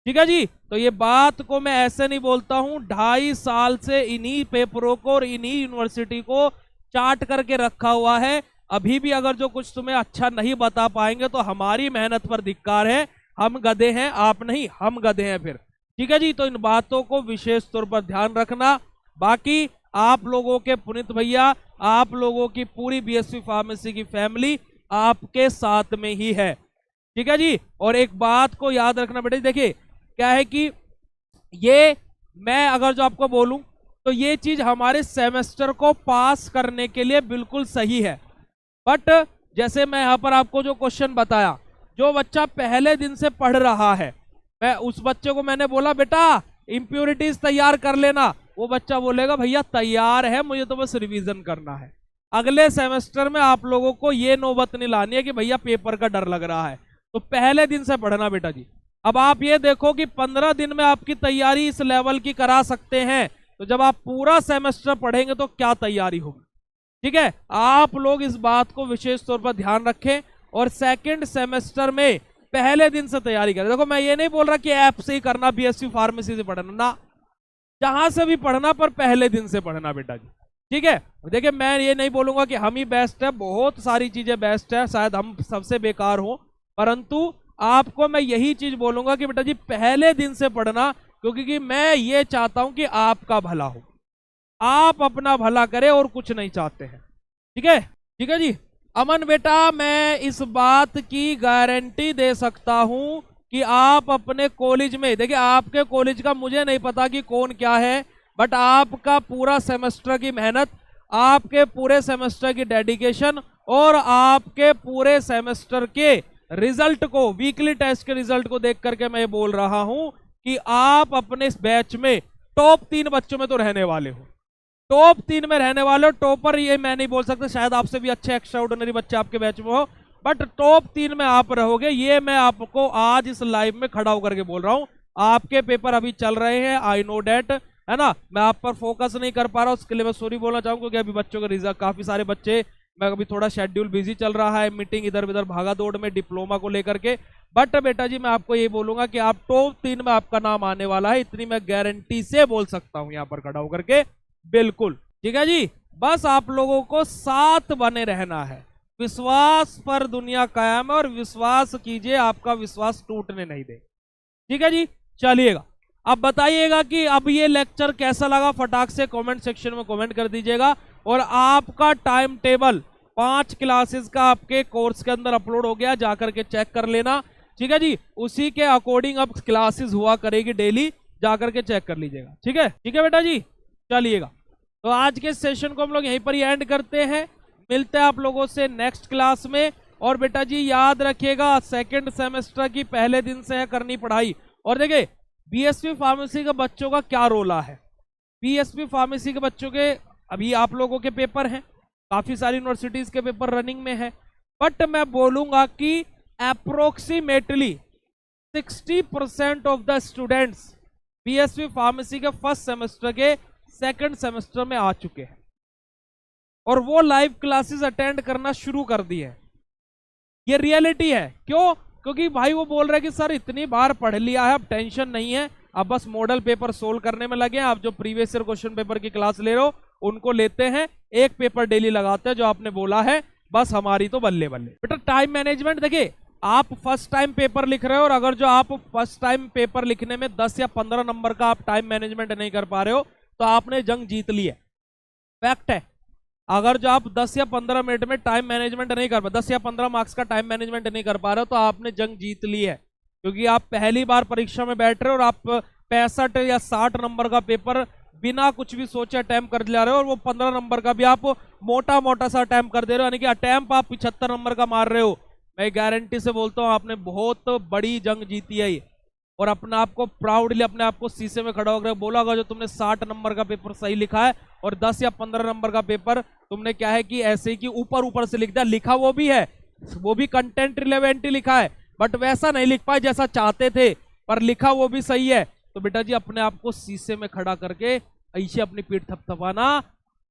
Speaker 1: ठीक है जी, तो ये बात को मैं ऐसे नहीं बोलता हूं, 2.5 साल से इन्हीं पेपरों को और इन्हीं यूनिवर्सिटी को चार्ट करके रखा हुआ है। अभी भी अगर जो कुछ तुम्हें अच्छा नहीं बता पाएंगे तो हमारी मेहनत पर धिक्कार है, हम गधे हैं, आप नहीं, हम गधे हैं फिर। ठीक है जी, तो इन बातों को विशेष तौर पर ध्यान रखना। बाकी आप लोगों के पुनीत भैया, आप लोगों की पूरी बीएसवी फार्मेसी की फैमिली आपके साथ में ही है। ठीक है जी, और एक बात को याद रखना बेटे, देखिए क्या है कि ये मैं अगर जो आपको बोलूं तो ये चीज हमारे सेमेस्टर को पास करने के लिए बिल्कुल सही है, बट जैसे मैं यहां पर आपको जो क्वेश्चन बताया, जो बच्चा पहले दिन से पढ़ रहा है, मैं उस बच्चे को मैंने बोला बेटा इंप्योरिटीज तैयार कर लेना, वो बच्चा बोलेगा भैया तैयार है, मुझे तो बस रिवीजन करना है। अगले सेमेस्टर में आप लोगों को ये नौबत नहीं लानी है कि भैया पेपर का डर लग रहा है, तो पहले दिन से पढ़ना बेटा जी। अब आप ये देखो कि 15 दिन में आपकी तैयारी इस लेवल की करा सकते हैं, तो जब आप पूरा सेमेस्टर पढ़ेंगे तो क्या तैयारी होगी। ठीक है, आप लोग इस बात को विशेष तौर पर ध्यान रखें, और सेकंड सेमेस्टर में पहले दिन से तैयारी करें। देखो मैं ये नहीं बोल रहा कि ऐप से ही करना, बीएससी फार्मेसी से पढ़ना ना, जहां से भी पढ़ना पर पहले दिन से पढ़ना बेटा जी। ठीक है, देखिए मैं ये नहीं बोलूंगा कि हम ही बेस्ट है, बहुत सारी चीजें बेस्ट है, शायद हम सबसे बेकार हो, परंतु आपको मैं यही चीज बोलूंगा कि बेटा जी पहले दिन से पढ़ना, क्योंकि मैं ये चाहता हूं कि आपका भला हो, आप अपना भला करें और कुछ नहीं चाहते हैं। ठीक है, ठीक है जी। अमन बेटा मैं इस बात की गारंटी दे सकता हूं कि आप अपने कॉलेज में, देखिए आपके कॉलेज का मुझे नहीं पता कि कौन क्या है, बट आपका पूरा सेमेस्टर की मेहनत, आपके पूरे सेमेस्टर की डेडिकेशन और आपके पूरे सेमेस्टर के रिजल्ट को, वीकली टेस्ट के रिजल्ट को देख करके मैं बोल रहा हूं कि आप अपने इस बैच में टॉप 3 बच्चों में तो रहने वाले हो, टॉप 3 में रहने वाले हो। टॉपर ये मैं नहीं बोल सकता, शायद आपसे भी अच्छे एक्स्ट्राऑर्डिनरी बच्चे आपके बैच में हो, बट टॉप 3 में आप रहोगे, ये मैं आपको आज इस लाइव में खड़ा होकर के बोल रहा हूं। आपके पेपर अभी चल रहे हैं, आई नो डेट, है ना, मैं आप पर फोकस नहीं कर पा रहा हूं, उसके लिए मैं सॉरी बोलना चाहूंगा, क्योंकि अभी बच्चों के रिजल्ट, काफी सारे बच्चे, मैं अभी थोड़ा शेड्यूल बिजी चल रहा है, मीटिंग इधर उधर भागा दौड़ में डिप्लोमा को लेकर के, बट बेटा जी मैं आपको ये बोलूंगा कि आप टॉप 3 में आपका नाम आने वाला है, इतनी मैं गारंटी से बोल सकता हूं यहां पर खड़ा होकर के, बिल्कुल। ठीक है जी, बस आप लोगों को साथ बने रहना है, विश्वास पर दुनिया कायम है और विश्वास कीजिए, आपका विश्वास टूटने नहीं दे। ठीक है जी, चलिएगा। अब बताइएगा कि अब ये लेक्चर कैसा लगा, फटाक से कमेंट सेक्शन में कमेंट कर दीजिएगा। और आपका टाइम टेबल 5 क्लासेस का आपके कोर्स के अंदर अपलोड हो गया, जाकर के चेक कर लेना। ठीक है जी, उसी के अकॉर्डिंग अब क्लासेस हुआ करेगी डेली, जाकर के चेक कर लीजिएगा। ठीक है बेटा जी, चलिएगा। तो आज के सेशन को हम लोग यहीं पर ही एंड करते हैं, मिलते हैं आप लोगों से नेक्स्ट क्लास में। और बेटा जी याद रखिएगा, सेकेंड सेमेस्टर की पहले दिन से है करनी पढ़ाई। और देखिए बीएसपी फार्मेसी के बच्चों का क्या रोल है। बीएसपी फार्मेसी के बच्चों के अभी आप लोगों के पेपर हैं, काफी सारी यूनिवर्सिटीज के पेपर रनिंग में है, बट मैं बोलूंगा कि approximately 60% of the students BSP pharmacy के फर्स्ट सेमेस्टर के सेकंड सेमेस्टर में आ चुके हैं और वो लाइव क्लासेस अटेंड करना शुरू कर दी है। ये रियलिटी है। क्यों? क्योंकि भाई वो बोल रहे हैं कि सर इतनी बार पढ़ लिया है, अब टेंशन नहीं है, अब बस मॉडल पेपर सोल्व करने में लगे हैं। आप जो प्रीवियस ईयर क्वेश्चन पेपर की क्लास ले रहे हो उनको लेते हैं, एक पेपर डेली लगाते हैं जो आपने बोला है, बस हमारी तो बल्ले बल्ले। बेटा टाइम मैनेजमेंट देखिए, आप फर्स्ट टाइम पेपर लिख रहे हो और अगर जो आप फर्स्ट टाइम पेपर लिखने में 10 या 15 नंबर का आप टाइम मैनेजमेंट नहीं कर पा रहे हो तो आपने जंग जीत ली है। फैक्ट है। अगर जो आप 10 या 15 मिनट में टाइम मैनेजमेंट नहीं कर पा, 10 या 15 मार्क्स का टाइम मैनेजमेंट नहीं कर पा रहे हो तो आपने जंग जीत ली है, क्योंकि आप पहली बार परीक्षा में बैठ रहे हो और आप 65 या 60 नंबर का पेपर बिना कुछ भी सोचे अटैम्प्ट कर जा रहे हो और वो 15 नंबर का भी आप मोटा मोटा सा अटैम्प्ट कर दे रहे हो, यानी कि अटैम्प्ट आप 75 नंबर का मार रहे हो। मैं गारंटी से बोलता हूँ आपने बहुत बड़ी जंग जीती है ये। और अपने आप को प्राउडली अपने आप को शीशे में खड़ा होकर बोला होगा जो तुमने 60 नंबर का पेपर सही लिखा है और 10 या 15 नंबर का पेपर तुमने क्या है कि ऐसे ही कि ऊपर ऊपर से लिख दिया। लिखा वो भी है, वो भी कंटेंट रिलेवेंट ही लिखा है, बट वैसा नहीं लिख पाए जैसा चाहते थे, पर लिखा वो भी सही है। तो बेटा जी अपने आप को शीशे में खड़ा करके ऐसे अपनी पीठ थपथपाना,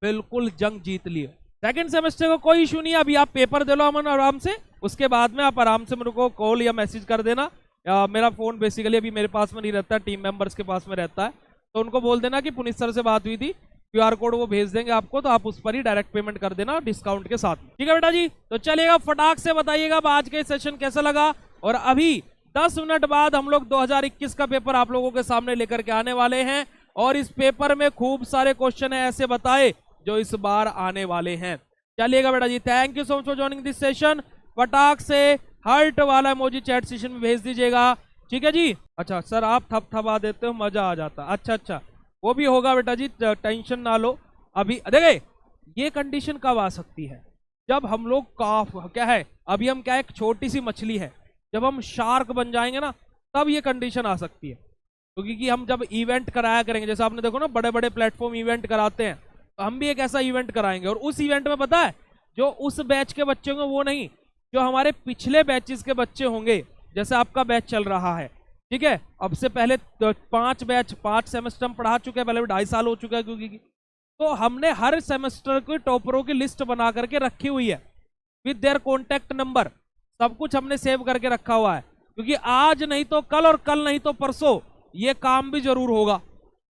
Speaker 1: बिल्कुल जंग जीत लिए। सेकंड सेमेस्टर का कोई इशू नहीं है, अभी आप पेपर दे लो अमन आराम से, उसके बाद में आप आराम से मेरे को कॉल या मैसेज कर देना। मेरा फोन बेसिकली अभी मेरे पास में नहीं रहता, टीम मेंबर्स के पास में रहता है, तो उनको बोल देना कि पुनीत सर से बात हुई थी, क्यूआर कोड वो भेज देंगे आपको, तो आप उस पर ही डायरेक्ट पेमेंट कर देना डिस्काउंट के साथ। ठीक है बेटा जी, तो चलिएगा फटाक से बताइएगा आज का सेशन कैसा लगा। और अभी 10 मिनट बाद हम लोग 2021 का पेपर आप लोगों के सामने लेकर के आने वाले हैं और इस पेपर में खूब सारे क्वेश्चन है ऐसे बताए जो इस बार आने वाले हैं। चलिएगा बेटा जी, thank you so much for joining this session. फटाक से हार्ट वाला इमोजी चैट सेशन में भेज दीजिएगा। ठीक है जी। अच्छा सर आप थपथपा देते हो, मजा आ जाता। अच्छा वो भी होगा बेटा जी, टेंशन ना लो। अभी देखिए ये कंडीशन कब आ सकती है, जब हम लोग क्या है, अभी हम क्या एक छोटी सी मछली है, जब हम शार्क बन जाएंगे ना तब ये कंडीशन आ सकती है। क्योंकि हम जब इवेंट कराया करेंगे, जैसे आपने देखो ना बड़े बड़े प्लेटफॉर्म इवेंट कराते हैं, तो हम भी एक ऐसा इवेंट कराएंगे और उस इवेंट में पता है जो उस बैच के बच्चे होंगे वो नहीं, जो हमारे पिछले बैचेस के बच्चे होंगे, जैसे आपका बैच चल रहा है, ठीक है, अब से पहले 5 सेमेस्टर हम पढ़ा चुके हैं, पहले 2.5 साल हो चुका है, क्योंकि तो हमने हर सेमेस्टर के टॉपरों की लिस्ट बना करके रखी हुई है विद देयर कॉन्टैक्ट नंबर, सब कुछ हमने सेव करके रखा हुआ है, क्योंकि आज नहीं तो कल और कल नहीं तो परसों ये काम भी जरूर होगा।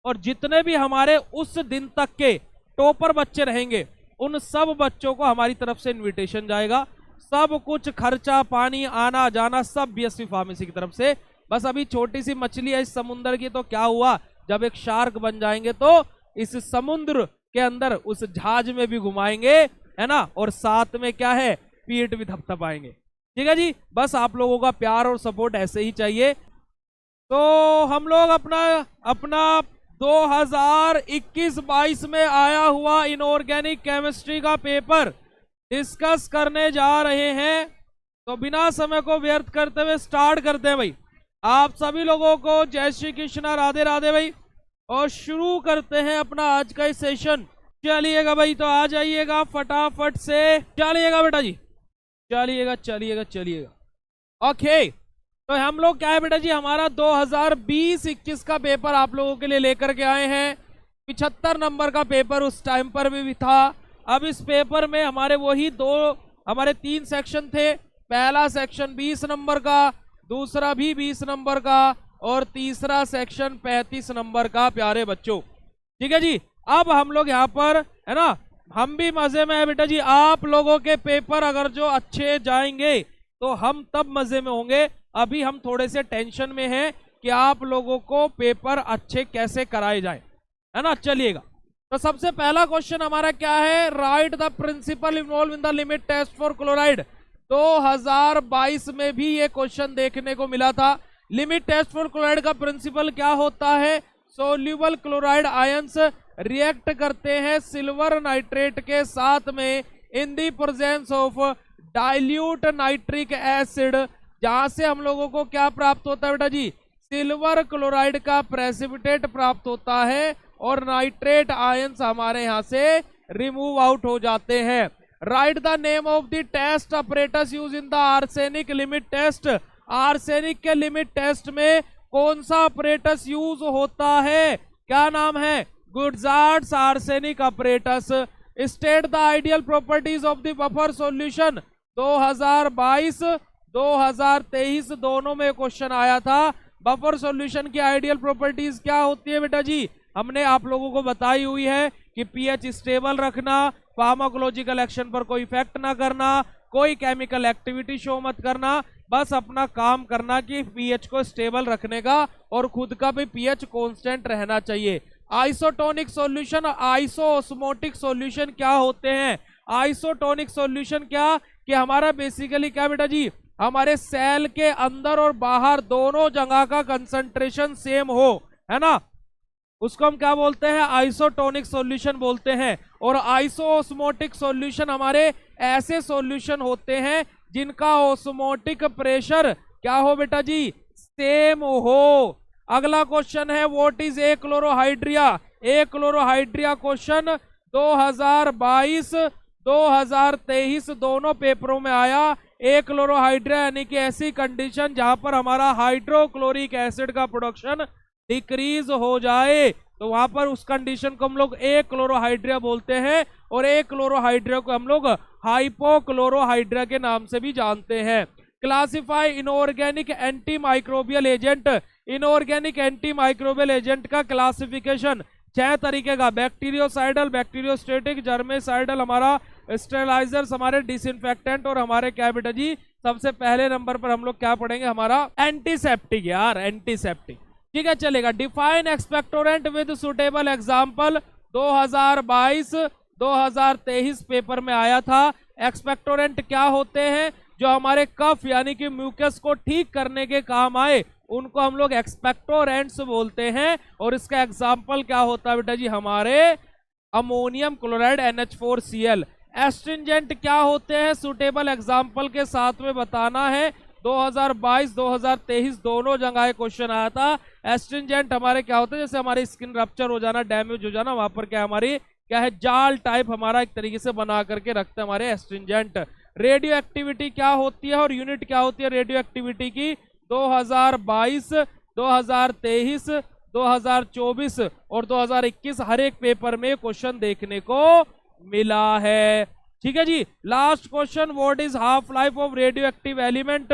Speaker 1: और जितने भी हमारे उस दिन तक के टॉपर बच्चे रहेंगे उन सब बच्चों को हमारी तरफ से इनविटेशन जाएगा, सब कुछ खर्चा पानी आना जाना सब बीएसपी फार्मेसी की तरफ से। बस अभी छोटी सी मछली है इस समुद्र की, तो क्या हुआ जब एक शार्क बन जाएंगे तो इस समुद्र के अंदर उस जहाज में भी घुमाएंगे, है ना, और साथ में क्या है पीठ भी थपथपाएंगे। ठीक है जी, बस आप लोगों का प्यार और सपोर्ट ऐसे ही चाहिए। तो हम लोग अपना 2021-22 में आया हुआ इनऑर्गेनिक केमिस्ट्री का पेपर डिस्कस करने जा रहे हैं, तो बिना समय को व्यर्थ करते हुए स्टार्ट करते हैं भाई। आप सभी लोगों को जय श्री कृष्णा, राधे राधे भाई, और शुरू करते हैं अपना आज का सेशन। चलिएगा भाई, तो आ जाइएगा फटाफट से, चलिएगा बेटा जी, चलिएगा। ओके, तो हम लोग क्या है बेटा जी, हमारा 2020-21 का पेपर आप लोगों के लिए लेकर के आए हैं। 75 नंबर का पेपर उस टाइम पर भी था। अब इस पेपर में हमारे वही हमारे 3 सेक्शन थे। पहला सेक्शन 20 नंबर का, दूसरा भी 20 नंबर का, और तीसरा सेक्शन 35 नंबर का। प्यारे बच्चों, ठीक है जी, अब हम लोग यहाँ पर है ना हम भी मजे में है बेटा जी। आप लोगों के पेपर अगर जो अच्छे जाएंगे तो हम तब मजे में होंगे। अभी हम थोड़े से टेंशन में हैं कि आप लोगों को पेपर अच्छे कैसे कराए जाए, है ना। चलिएगा, तो सबसे पहला क्वेश्चन हमारा क्या है, write the principle involve in the limit test for chloride. 2022 में भी ये क्वेश्चन देखने को मिला था। लिमिट टेस्ट फॉर क्लोराइड का प्रिंसिपल क्या होता है, सोल्यूबल क्लोराइड आयंस रिएक्ट करते हैं सिल्वर नाइट्रेट के साथ में in the presence of dilute nitric acid, जहां से हम लोगों को क्या प्राप्त होता है बेटा जी, सिल्वर क्लोराइड का प्रेसिपिटेट प्राप्त होता है और नाइट्रेट आयंस हमारे यहां से रिमूव आउट हो जाते हैं। Write the name of the test apparatus use in the arsenic limit test. Arsenic के लिमिट टेस्ट में कौन सा अपरेटस यूज होता है, क्या नाम है, Gutzeit's arsenic apparatus. State the ideal properties of the buffer solution. 2022 2023 दोनों में क्वेश्चन आया था। बफर सॉल्यूशन की आइडियल प्रॉपर्टीज क्या होती है बेटा जी, हमने आप लोगों को बताई हुई है कि पीएच स्टेबल रखना, फार्माकोलॉजिकल एक्शन पर कोई इफेक्ट ना करना, कोई केमिकल एक्टिविटी शो मत करना, बस अपना काम करना कि पीएच को स्टेबल रखने का और खुद का भी पीएच कांस्टेंट रहना चाहिए। आइसोटोनिक सॉल्यूशन, आइसोओस्मोटिक सॉल्यूशन क्या होते हैं। आइसोटोनिक सॉल्यूशन क्या कि हमारा बेसिकली क्या बेटा जी, हमारे सेल के अंदर और बाहर दोनों जगह का कंसंट्रेशन सेम हो, है ना, उसको हम क्या बोलते हैं, आइसोटोनिक सॉल्यूशन बोलते हैं। और आइसोओस्मोटिक सॉल्यूशन हमारे ऐसे सॉल्यूशन होते हैं जिनका ओस्मोटिक प्रेशर क्या हो बेटा जी, सेम हो। अगला क्वेश्चन है what is achlorhydria. Achlorhydria question 2022 2023 दोनों पेपरों में आया। ए क्लोरोहाइड्रिया यानी कि ऐसी कंडीशन जहां पर हमारा हाइड्रोक्लोरिक एसिड का प्रोडक्शन डिक्रीज हो जाए, तो वहां पर उस कंडीशन को हम लोग ए क्लोरोहाइड्रिया बोलते हैं। और ए क्लोरोहाइड्रिया को हम लोग हाइपोक्लोरोहाइड्रिया के नाम से भी जानते हैं। Classify inorganic anti microbial agent. Inorganic anti microbial agent का क्लासिफिकेशन 6 तरीके का, बैक्टीरियोसाइडल, बैक्टीरियोस्टेटिक, जर्मेसाइडल, हमारा स्टेलाइजर्स, हमारे डिसइंफेक्टेंट, और हमारे क्या बेटा जी सबसे पहले नंबर पर हम लोग क्या पढ़ेंगे, हमारा एंटीसेप्टिक। यार एंटीसेप्टिक, ठीक है चलेगा। Define expectorant with suitable example. 2022 2023 paper में आया था। एक्सपेक्टोरेंट क्या होते हैं, जो हमारे कफ यानी कि म्यूकस को ठीक करने के काम आए, उनको हम लोग एक्सपेक्टोरेंट्स बोलते हैं। और इसका एग्जाम्पल क्या होता है बेटा जी, हमारे अमोनियम क्लोराइड NH4Cl। एस्ट्रिंजेंट क्या होते हैं, सुटेबल एग्जाम्पल के साथ में बताना है। 2022 2023 दोनों जगह क्वेश्चन आया था। एस्ट्रिंजेंट हमारे क्या होते हैं, जैसे हमारी स्किन रप्चर हो जाना, डैमेज हो जाना, वहां पर क्या हमारी क्या है, जाल टाइप हमारा एक तरीके से बना करके रखते हैं हमारे एस्ट्रिंजेंट। रेडियो एक्टिविटी क्या होती है और यूनिट क्या होती है रेडियो एक्टिविटी की, 2022 2023 2024 और 2021 हर एक पेपर में क्वेश्चन देखने को मिला है। ठीक है जी। Last question, what is half life of radioactive element.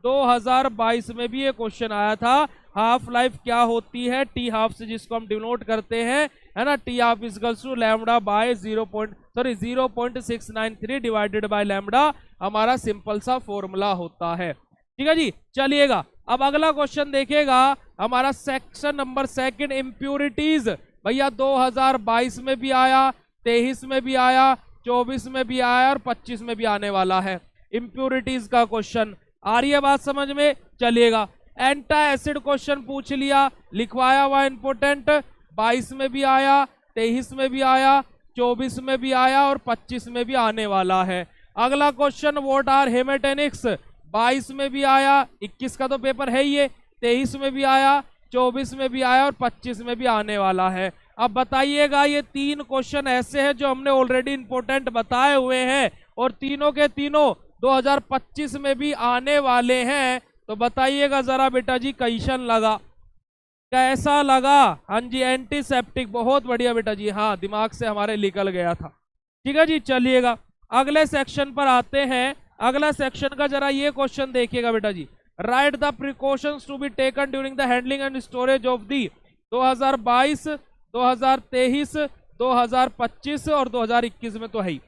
Speaker 1: 2022 में भी ये क्वेश्चन आया था। हाफ लाइफ क्या होती है, टी हाफ से जिसको हम डिनोट करते हैं, है ना, T half equals to lambda by 0.693 divided by lambda, हमारा सिंपल सा फॉर्मूला होता है। ठीक है जी। चलिएगा अब अगला क्वेश्चन देखिएगा, हमारा सेक्शन नंबर 2 इम्प्यूरिटीज। भैया 2022 में भी आया, 23 में भी आया, 24 में भी आया और 25 में भी आने वाला है। इम्प्यूरिटीज का क्वेश्चन आ रही है बात समझ में। चलिएगा, एंटा एसिड क्वेश्चन पूछ लिया, लिखवाया हुआ इंपोर्टेंट। 22 में भी आया, 23 में भी आया, 24 में भी आया और 25 में भी आने वाला है। अगला क्वेश्चन, व्हाट आर हेमेटेनिक्स। 22 में भी आया, 21 का तो पेपर है ही, 23 में भी आया, 24 में भी आया और 25 में भी आने वाला है। अब बताइएगा, ये 3 क्वेश्चन ऐसे हैं जो हमने ऑलरेडी इंपोर्टेंट बताए हुए हैं और तीनों के तीनों 2025 में भी आने वाले हैं। तो बताइएगा जरा बेटा जी कैसन लगा, कैसा लगा। हाँ जी, एंटीसेप्टिक, बहुत बढ़िया बेटा जी, हाँ दिमाग से हमारे निकल गया था। ठीक है जी। चलिएगा अगले सेक्शन पर आते हैं। अगला सेक्शन का जरा ये क्वेश्चन देखिएगा बेटा जी, write the precautions to be taken during the handling and storage of the 2022 2023 2025 और 2021 में तो है ही।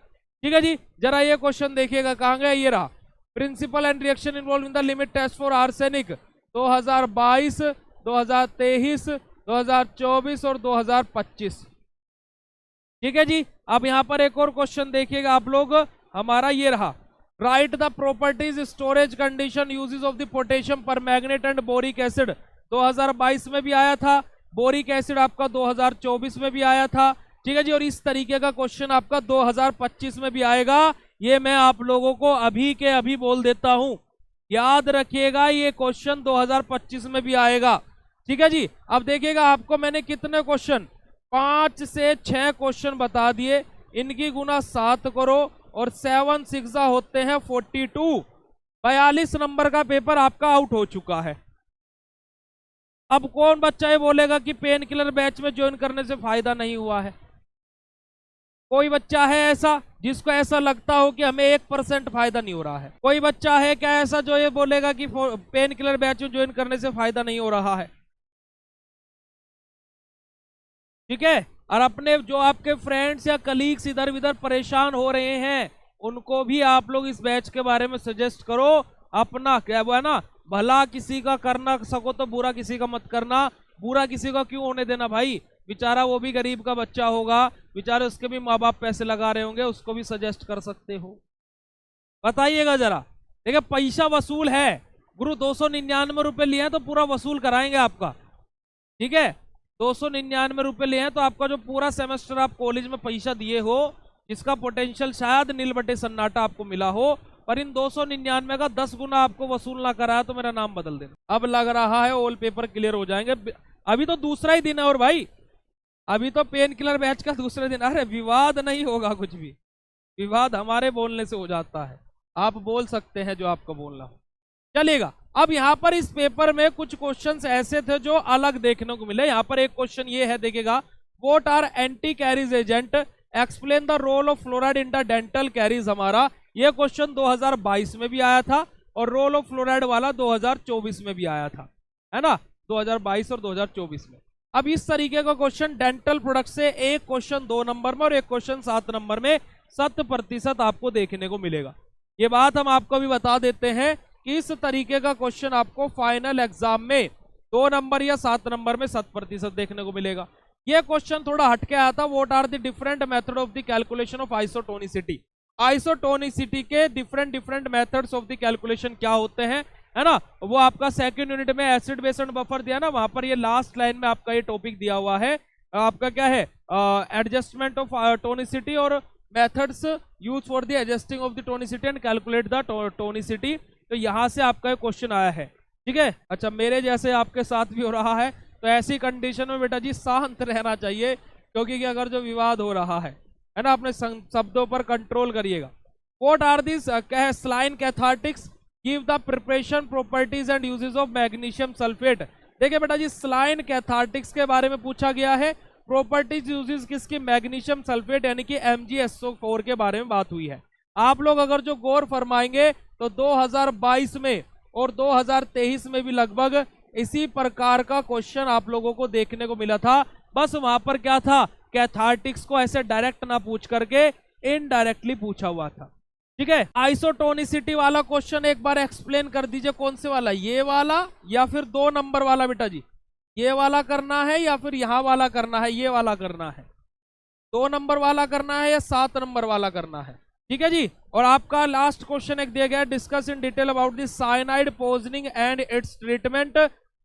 Speaker 1: ठीक है जी, जरा ये क्वेश्चन देखिएगा, कहाँ गया, ये रहा। Principle and reaction involve in the limit test for arsenic 2022, 2023, 2024 और 2025। ठीक है जी, अब यहां पर एक और क्वेश्चन देखिएगा आप लोग, हमारा ये रहा। Right the properties, storage condition, uses of the potassium permanganate and boric acid 2022 में भी आया था, बोरिक एसिड आपका 2024 में भी आया था। ठीक है जी, और इस तरीके का क्वेश्चन आपका 2025 में भी आएगा। ये मैं आप लोगों को अभी के अभी बोल देता हूं, याद रखिएगा ये क्वेश्चन 2025 में भी आएगा। ठीक है जी, अब देखिएगा आपको मैंने कितने क्वेश्चन, 5 से 6 क्वेश्चन बता दिए, इनकी गुना 7 करो और 7 6 होते हैं 42। 42 नंबर का पेपर आपका आउट हो चुका है। अब कौन बच्चा ये बोलेगा कि पेन किलर बैच में ज्वाइन करने से फायदा नहीं हुआ है? कोई बच्चा है ऐसा जिसको ऐसा लगता हो कि हमें 1% फायदा नहीं हो रहा है? कोई बच्चा है क्या ऐसा जो ये बोलेगा कि पेन किलर बैच में ज्वाइन करने से फायदा नहीं हो रहा है? ठीक है, और अपने जो आपके फ्रेंड्स या कलीग्स इधर उधर परेशान हो रहे हैं, उनको भी आप लोग इस बैच के बारे में सजेस्ट करो। अपना क्या हुआ ना, भला किसी का करना सको तो बुरा किसी का मत करना। बुरा किसी का क्यों होने देना भाई, बेचारा वो भी गरीब का बच्चा होगा, बेचारे उसके भी माँ बाप पैसे लगा रहे होंगे, उसको भी सजेस्ट कर सकते हो। बताइएगा जरा। देखिए पैसा वसूल है गुरु, 299 रुपये लिए हैं तो पूरा वसूल कराएंगे आपका। ठीक है, 299 रुपये लिए हैं तो आपका जो पूरा सेमेस्टर आप कॉलेज में पैसा दिए हो, जिसका पोटेंशियल शायद नील बटे सन्नाटा आपको मिला हो, पर इन 299 का 10 गुना आपको वसूल ना करा तो मेरा नाम बदल देना। अब लग रहा है ऑल पेपर क्लियर हो जाएंगे। अभी तो दूसरा ही दिन है और भाई, अभी तो पेन किलर बैच का दूसरे दिन। अरे विवाद नहीं होगा कुछ भी, विवाद हमारे बोलने से हो जाता है। आप बोल सकते हैं जो आपको बोलना हो, चलेगा। अब यहाँ पर इस पेपर में कुछ क्वेश्चंस ऐसे थे जो अलग देखने को मिले। यहाँ पर एक क्वेश्चन ये है, देखिएगा, what are anti caries agent, explain the role of fluoride in the dental caries. हमारा ये क्वेश्चन 2022 में भी आया था और रोल ऑफ फ्लोराइड वाला 2024 में भी आया था, है ना, 2022 और 2024 में। अब इस तरीके का क्वेश्चन डेंटल प्रोडक्ट से एक क्वेश्चन 2 नंबर में और एक क्वेश्चन 7 नंबर में 100% आपको देखने को मिलेगा। ये बात हम आपको भी बता देते हैं कि इस तरीके का क्वेश्चन आपको फाइनल एग्जाम में 2 नंबर या 7 नंबर में 100% देखने को मिलेगा। ये क्वेश्चन थोड़ा हटके आया था। What are the different method of the calculation of isotonicity. Isotonicity के different methods of the calculation क्या होते हैं, है ना, वो आपका सेकंड यूनिट में एसिड बेस एंड बफर दिया ना, वहां पर ये लास्ट लाइन में आपका ये टॉपिक दिया हुआ है। आपका क्या है, एडजस्टमेंट ऑफ टोनिसिटी और methods use for the adjusting of the tonicity and calculate the tonicity. तो यहां से आपका ये क्वेश्चन आया है। ठीक है, अच्छा, मेरे जैसे आपके साथ भी हो रहा है तो ऐसी कंडीशन में बेटा जी शांत रहना चाहिए, क्योंकि अगर जो विवाद हो रहा है ना, अपने शब्दों पर कंट्रोल करिएगा। What are this saline cathartics, give the preparation properties and uses of magnesium sulphate. देखिए बेटा जी, स्लाइन कैथार्टिक्स के बारे में पूछा गया है, प्रॉपर्टीज यूजेस किसकी, मैग्नीशियम सल्फेट यानी कि MgSO4 के बारे में बात हुई है। आप लोग अगर जो गौर फरमाएंगे तो 2022 में और 2023 में भी लगभग इसी प्रकार का क्वेश्चन आप लोगों को देखने को मिला था। बस वहां पर क्या था, कैथार्टिक्स को ऐसे डायरेक्ट ना पूछ करके इनडायरेक्टली पूछा हुआ था। ठीक है, आइसोटोनिसिटी वाला क्वेश्चन एक बार एक्सप्लेन कर दीजिए, कौन से वाला, ये वाला या फिर 2 नंबर वाला बेटा जी? ये वाला करना है या फिर यहां वाला करना है? ये वाला करना है, 2 नंबर वाला करना है या 7 नंबर वाला करना है? ठीक है जी, और आपका लास्ट क्वेश्चन एक दिया गया, discuss in detail about the cyanide poisoning and it's treatment.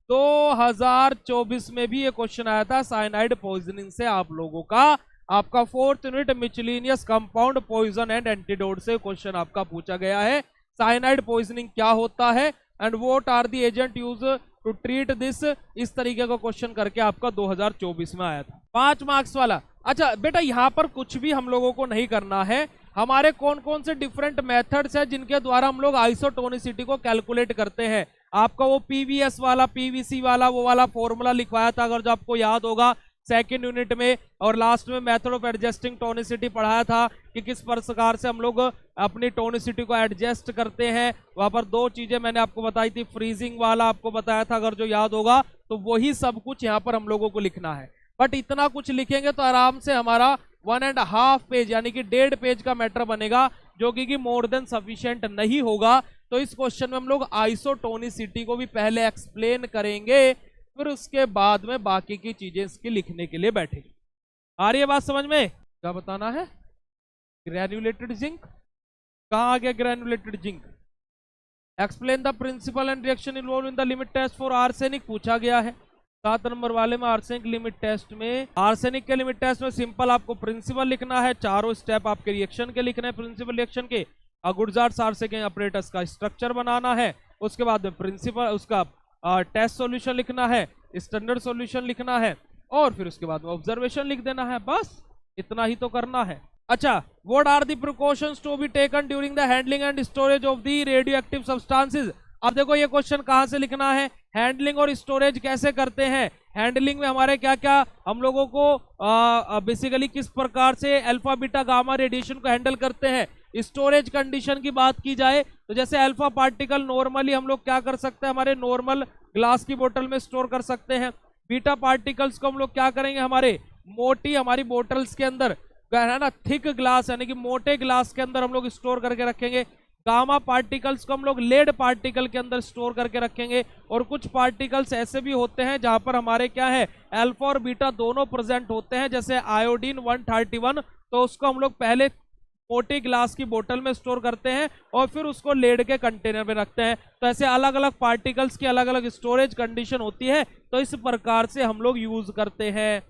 Speaker 1: 2024 में भी ये क्वेश्चन आया था, साइनाइड पॉइजनिंग से आप लोगों का आपका 4th unit miscellaneous compound poison and antidote से क्वेश्चन आपका पूछा गया है। साइनाइड पॉइजनिंग क्या होता है and what are the agent use to treat this, इस तरीके का क्वेश्चन करके आपका 2024 में आया था, 5 मार्क्स वाला। अच्छा बेटा, यहाँ पर कुछ भी हम लोगों को नहीं करना है। हमारे कौन कौन से डिफरेंट मेथड्स हैं जिनके द्वारा हम लोग आइसोटोनिसिटी को कैलकुलेट करते हैं। आपका वो PVS वाला, PVC वाला, वो वाला फॉर्मूला लिखवाया था अगर जो आपको याद होगा सेकेंड यूनिट में, और लास्ट में मेथड ऑफ एडजस्टिंग टोनिसिटी पढ़ाया था कि किस प्रकार से हम लोग अपनी टोनिसिटी को एडजस्ट करते हैं। वहां पर 2 चीजें मैंने आपको बताई थी, फ्रीजिंग वाला आपको बताया था अगर जो याद होगा, तो वही सब कुछ यहाँ पर हम लोगों को लिखना है।
Speaker 2: बट इतना कुछ लिखेंगे तो आराम से हमारा 1.5 पेज यानी कि 1.5 पेज का मैटर बनेगा, जो कि मोर देन सफिशिएंट नहीं होगा। तो इस क्वेश्चन में हम लोग आइसोटोनिसिटी को भी पहले एक्सप्लेन करेंगे, फिर उसके बाद में बाकी की चीजें इसकी लिखने के लिए बैठेंगे। आ रही है बात समझ में? क्या बताना है? ग्रैन्युलेटेड जिंक, कहां आ गया granulated zinc? Explain the principle and reaction involve in the limit test for arsenic पूछा गया है 7 नंबर वाले में। आर्सेनिक लिमिट टेस्ट में, आर्सेनिक के लिमिट टेस्ट में सिंपल आपको प्रिंसिपल लिखना है, चारों स्टेप आपके रिएक्शन के लिखने हैं, प्रिंसिपल रिएक्शन के। गुडजार्ट आर्सेनिक अपरेटस का स्ट्रक्चर बनाना है, उसके बाद में प्रिंसिपल उसका टेस्ट सॉल्यूशन लिखना है, स्टैंडर्ड सॉल्यूशन लिखना है, और फिर उसके बाद में ऑब्जर्वेशन लिख देना है। बस इतना ही तो करना है। अच्छा, what are the precautions to be taken during the handling and storage of the radioactive substances? अब देखो ये क्वेश्चन कहां से लिखना है, हैंडलिंग और स्टोरेज कैसे करते हैं। हैंडलिंग में हमारे क्या क्या हम लोगों को बेसिकली किस प्रकार से अल्फा बीटा गामा रेडिएशन को हैंडल करते हैं। स्टोरेज कंडीशन की बात की जाए तो जैसे अल्फा पार्टिकल नॉर्मली हम लोग क्या कर सकते हैं, हमारे नॉर्मल ग्लास की बोतल में स्टोर कर सकते हैं। बीटा पार्टिकल्स को हम लोग क्या करेंगे, हमारे मोटी हमारी बोतल्स के अंदर है ना, थिक ग्लास यानी कि मोटे ग्लास के अंदर हम लोग स्टोर करके रखेंगे। गामा पार्टिकल्स को हम लोग लेड पार्टिकल के अंदर स्टोर करके रखेंगे। और कुछ पार्टिकल्स ऐसे भी होते हैं जहां पर हमारे क्या है, अल्फा और बीटा दोनों प्रेजेंट होते हैं, जैसे आयोडीन 131, तो उसको हम लोग पहले मोटी ग्लास की बोतल में स्टोर करते हैं और फिर उसको लेड के कंटेनर में रखते हैं। तो ऐसे अलग अलग पार्टिकल्स की अलग अलग स्टोरेज कंडीशन होती है, तो इस प्रकार से हम लोग यूज करते हैं,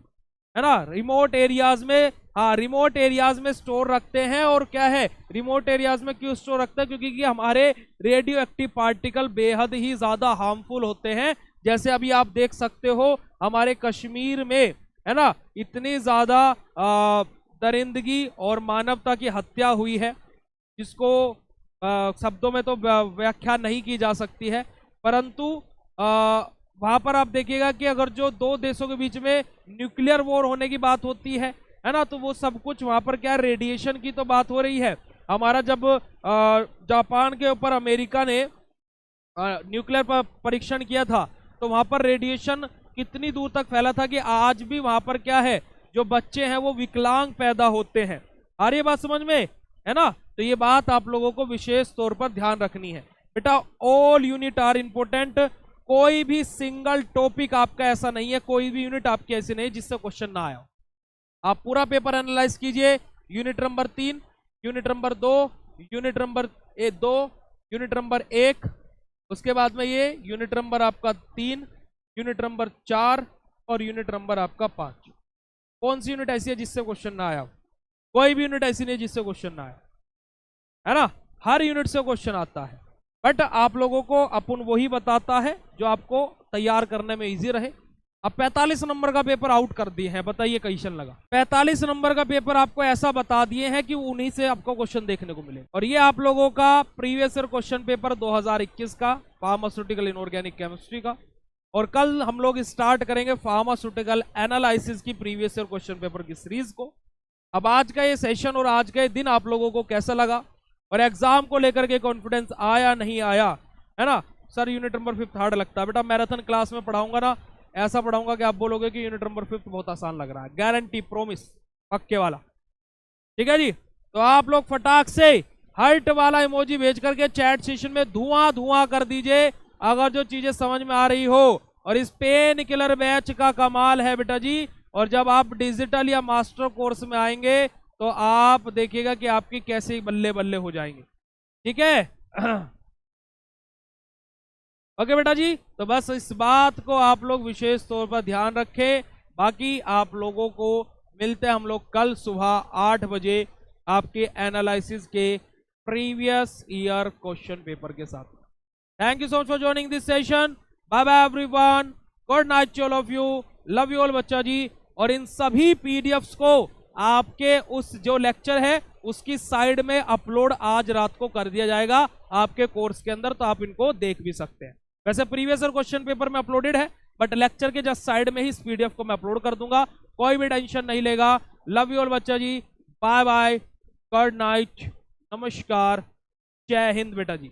Speaker 2: है ना। रिमोट एरियाज में, हाँ रिमोट एरियाज में स्टोर रखते हैं। और क्या है, रिमोट एरियाज में क्यों स्टोर रखते हैं, क्योंकि हमारे रेडियो एक्टिव पार्टिकल बेहद ही ज्यादा हार्मफुल होते हैं। जैसे अभी आप देख सकते हो हमारे कश्मीर में, है ना, इतनी ज्यादा दरिंदगी और मानवता की हत्या हुई है, जिसको शब्दों में तो व्याख्या नहीं की जा सकती है। परंतु वहां पर आप देखिएगा कि अगर जो दो देशों के बीच में न्यूक्लियर वॉर होने की बात होती है ना, तो वो सब कुछ वहां पर क्या, रेडिएशन की तो बात हो रही है। हमारा जब जापान के ऊपर अमेरिका ने न्यूक्लियर परीक्षण किया था, तो वहां पर रेडिएशन कितनी दूर तक फैला था कि आज भी वहां पर क्या है, जो बच्चे हैं वो विकलांग पैदा होते हैं। आ रही है बात समझ में, है ना। तो ये बात आप लोगों को विशेष तौर पर ध्यान रखनी है बेटा। ऑल यूनिट आर इंपोर्टेंट, कोई भी सिंगल टॉपिक आपका ऐसा नहीं है, कोई भी यूनिट आपकी ऐसी नहीं जिससे क्वेश्चन ना आया। आप पूरा पेपर एनालाइज कीजिए, unit number 3, unit number 2, unit number 2, unit number 1, उसके बाद में ये यूनिट नंबर आपका 3, यूनिट नंबर 4 और यूनिट नंबर आपका 5। कौन सी यूनिट ऐसी है जिससे क्वेश्चन ना आया? कोई भी यूनिट ऐसी नहीं जिससे क्वेश्चन ना आया, है ना। हर यूनिट से क्वेश्चन आता है, बट आप लोगों को अपन वही बताता है जो आपको तैयार करने में इजी रहे। अब 45 नंबर का पेपर आउट कर दिए हैं, बताइए कैसन लगा। 45 नंबर का पेपर आपको ऐसा बता दिए हैं कि उन्हीं से आपको क्वेश्चन देखने को मिले। और ये आप लोगों का प्रीवियस ईयर क्वेश्चन पेपर 2021 का फार्मास्यूटिकल इनऑर्गेनिक केमिस्ट्री का। और कल हम लोग स्टार्ट करेंगे फार्मास्यूटिकल एनालिसिस की प्रीवियस ईयर क्वेश्चन पेपर की सीरीज को। अब आज का ये सेशन और आज का ये दिन आप लोगों को कैसा लगा, और एग्जाम को लेकर के कॉन्फिडेंस आया नहीं आया, है ना। सर यूनिट नंबर 5 हार्ड लगता है, बेटा मैराथन क्लास में पढ़ाऊंगा ना, ऐसा पढ़ाऊंगा कि आप बोलोगे कि यूनिट नंबर 5 बहुत आसान लग रहा है, गारंटी, प्रोमिस, पक्के वाला। ठीक है जी। तो आप लोग फटाक से हार्ट वाला इमोजी भेज करके चैट सेशन में धुआं धुआं कर दीजिए अगर जो चीजें समझ में आ रही हो। और इस पेन किलर बैच का कमाल है बेटा जी, और जब आप डिजिटल या मास्टर कोर्स में आएंगे तो आप देखिएगा कि आपकी कैसे बल्ले बल्ले हो जाएंगे। ठीक है ओके बेटा जी। तो बस इस बात को आप लोग विशेष तौर पर ध्यान रखें। बाकी आप लोगों को मिलते हैं हम लोग कल सुबह 8 बजे आपके एनालिसिस के प्रीवियस ईयर क्वेश्चन पेपर के साथ। Thank you so much for joining this session. Bye bye everyone, good night to all of you, love you all बच्चा जी। और इन सभी पीडीएफ्स को आपके उस जो लेक्चर है उसकी साइड में अपलोड आज रात को कर दिया जाएगा आपके कोर्स के अंदर, तो आप इनको देख भी सकते हैं। वैसे प्रीवियस ईयर क्वेश्चन पेपर में अपलोडेड है, बट लेक्चर के जस्ट साइड में ही इस पीडीएफ को मैं अपलोड कर दूंगा, कोई भी टेंशन नहीं लेगा। लव यू ऑल बच्चा जी, बाय बाय, गुड नाइट, नमस्कार, जय हिंद बेटा जी।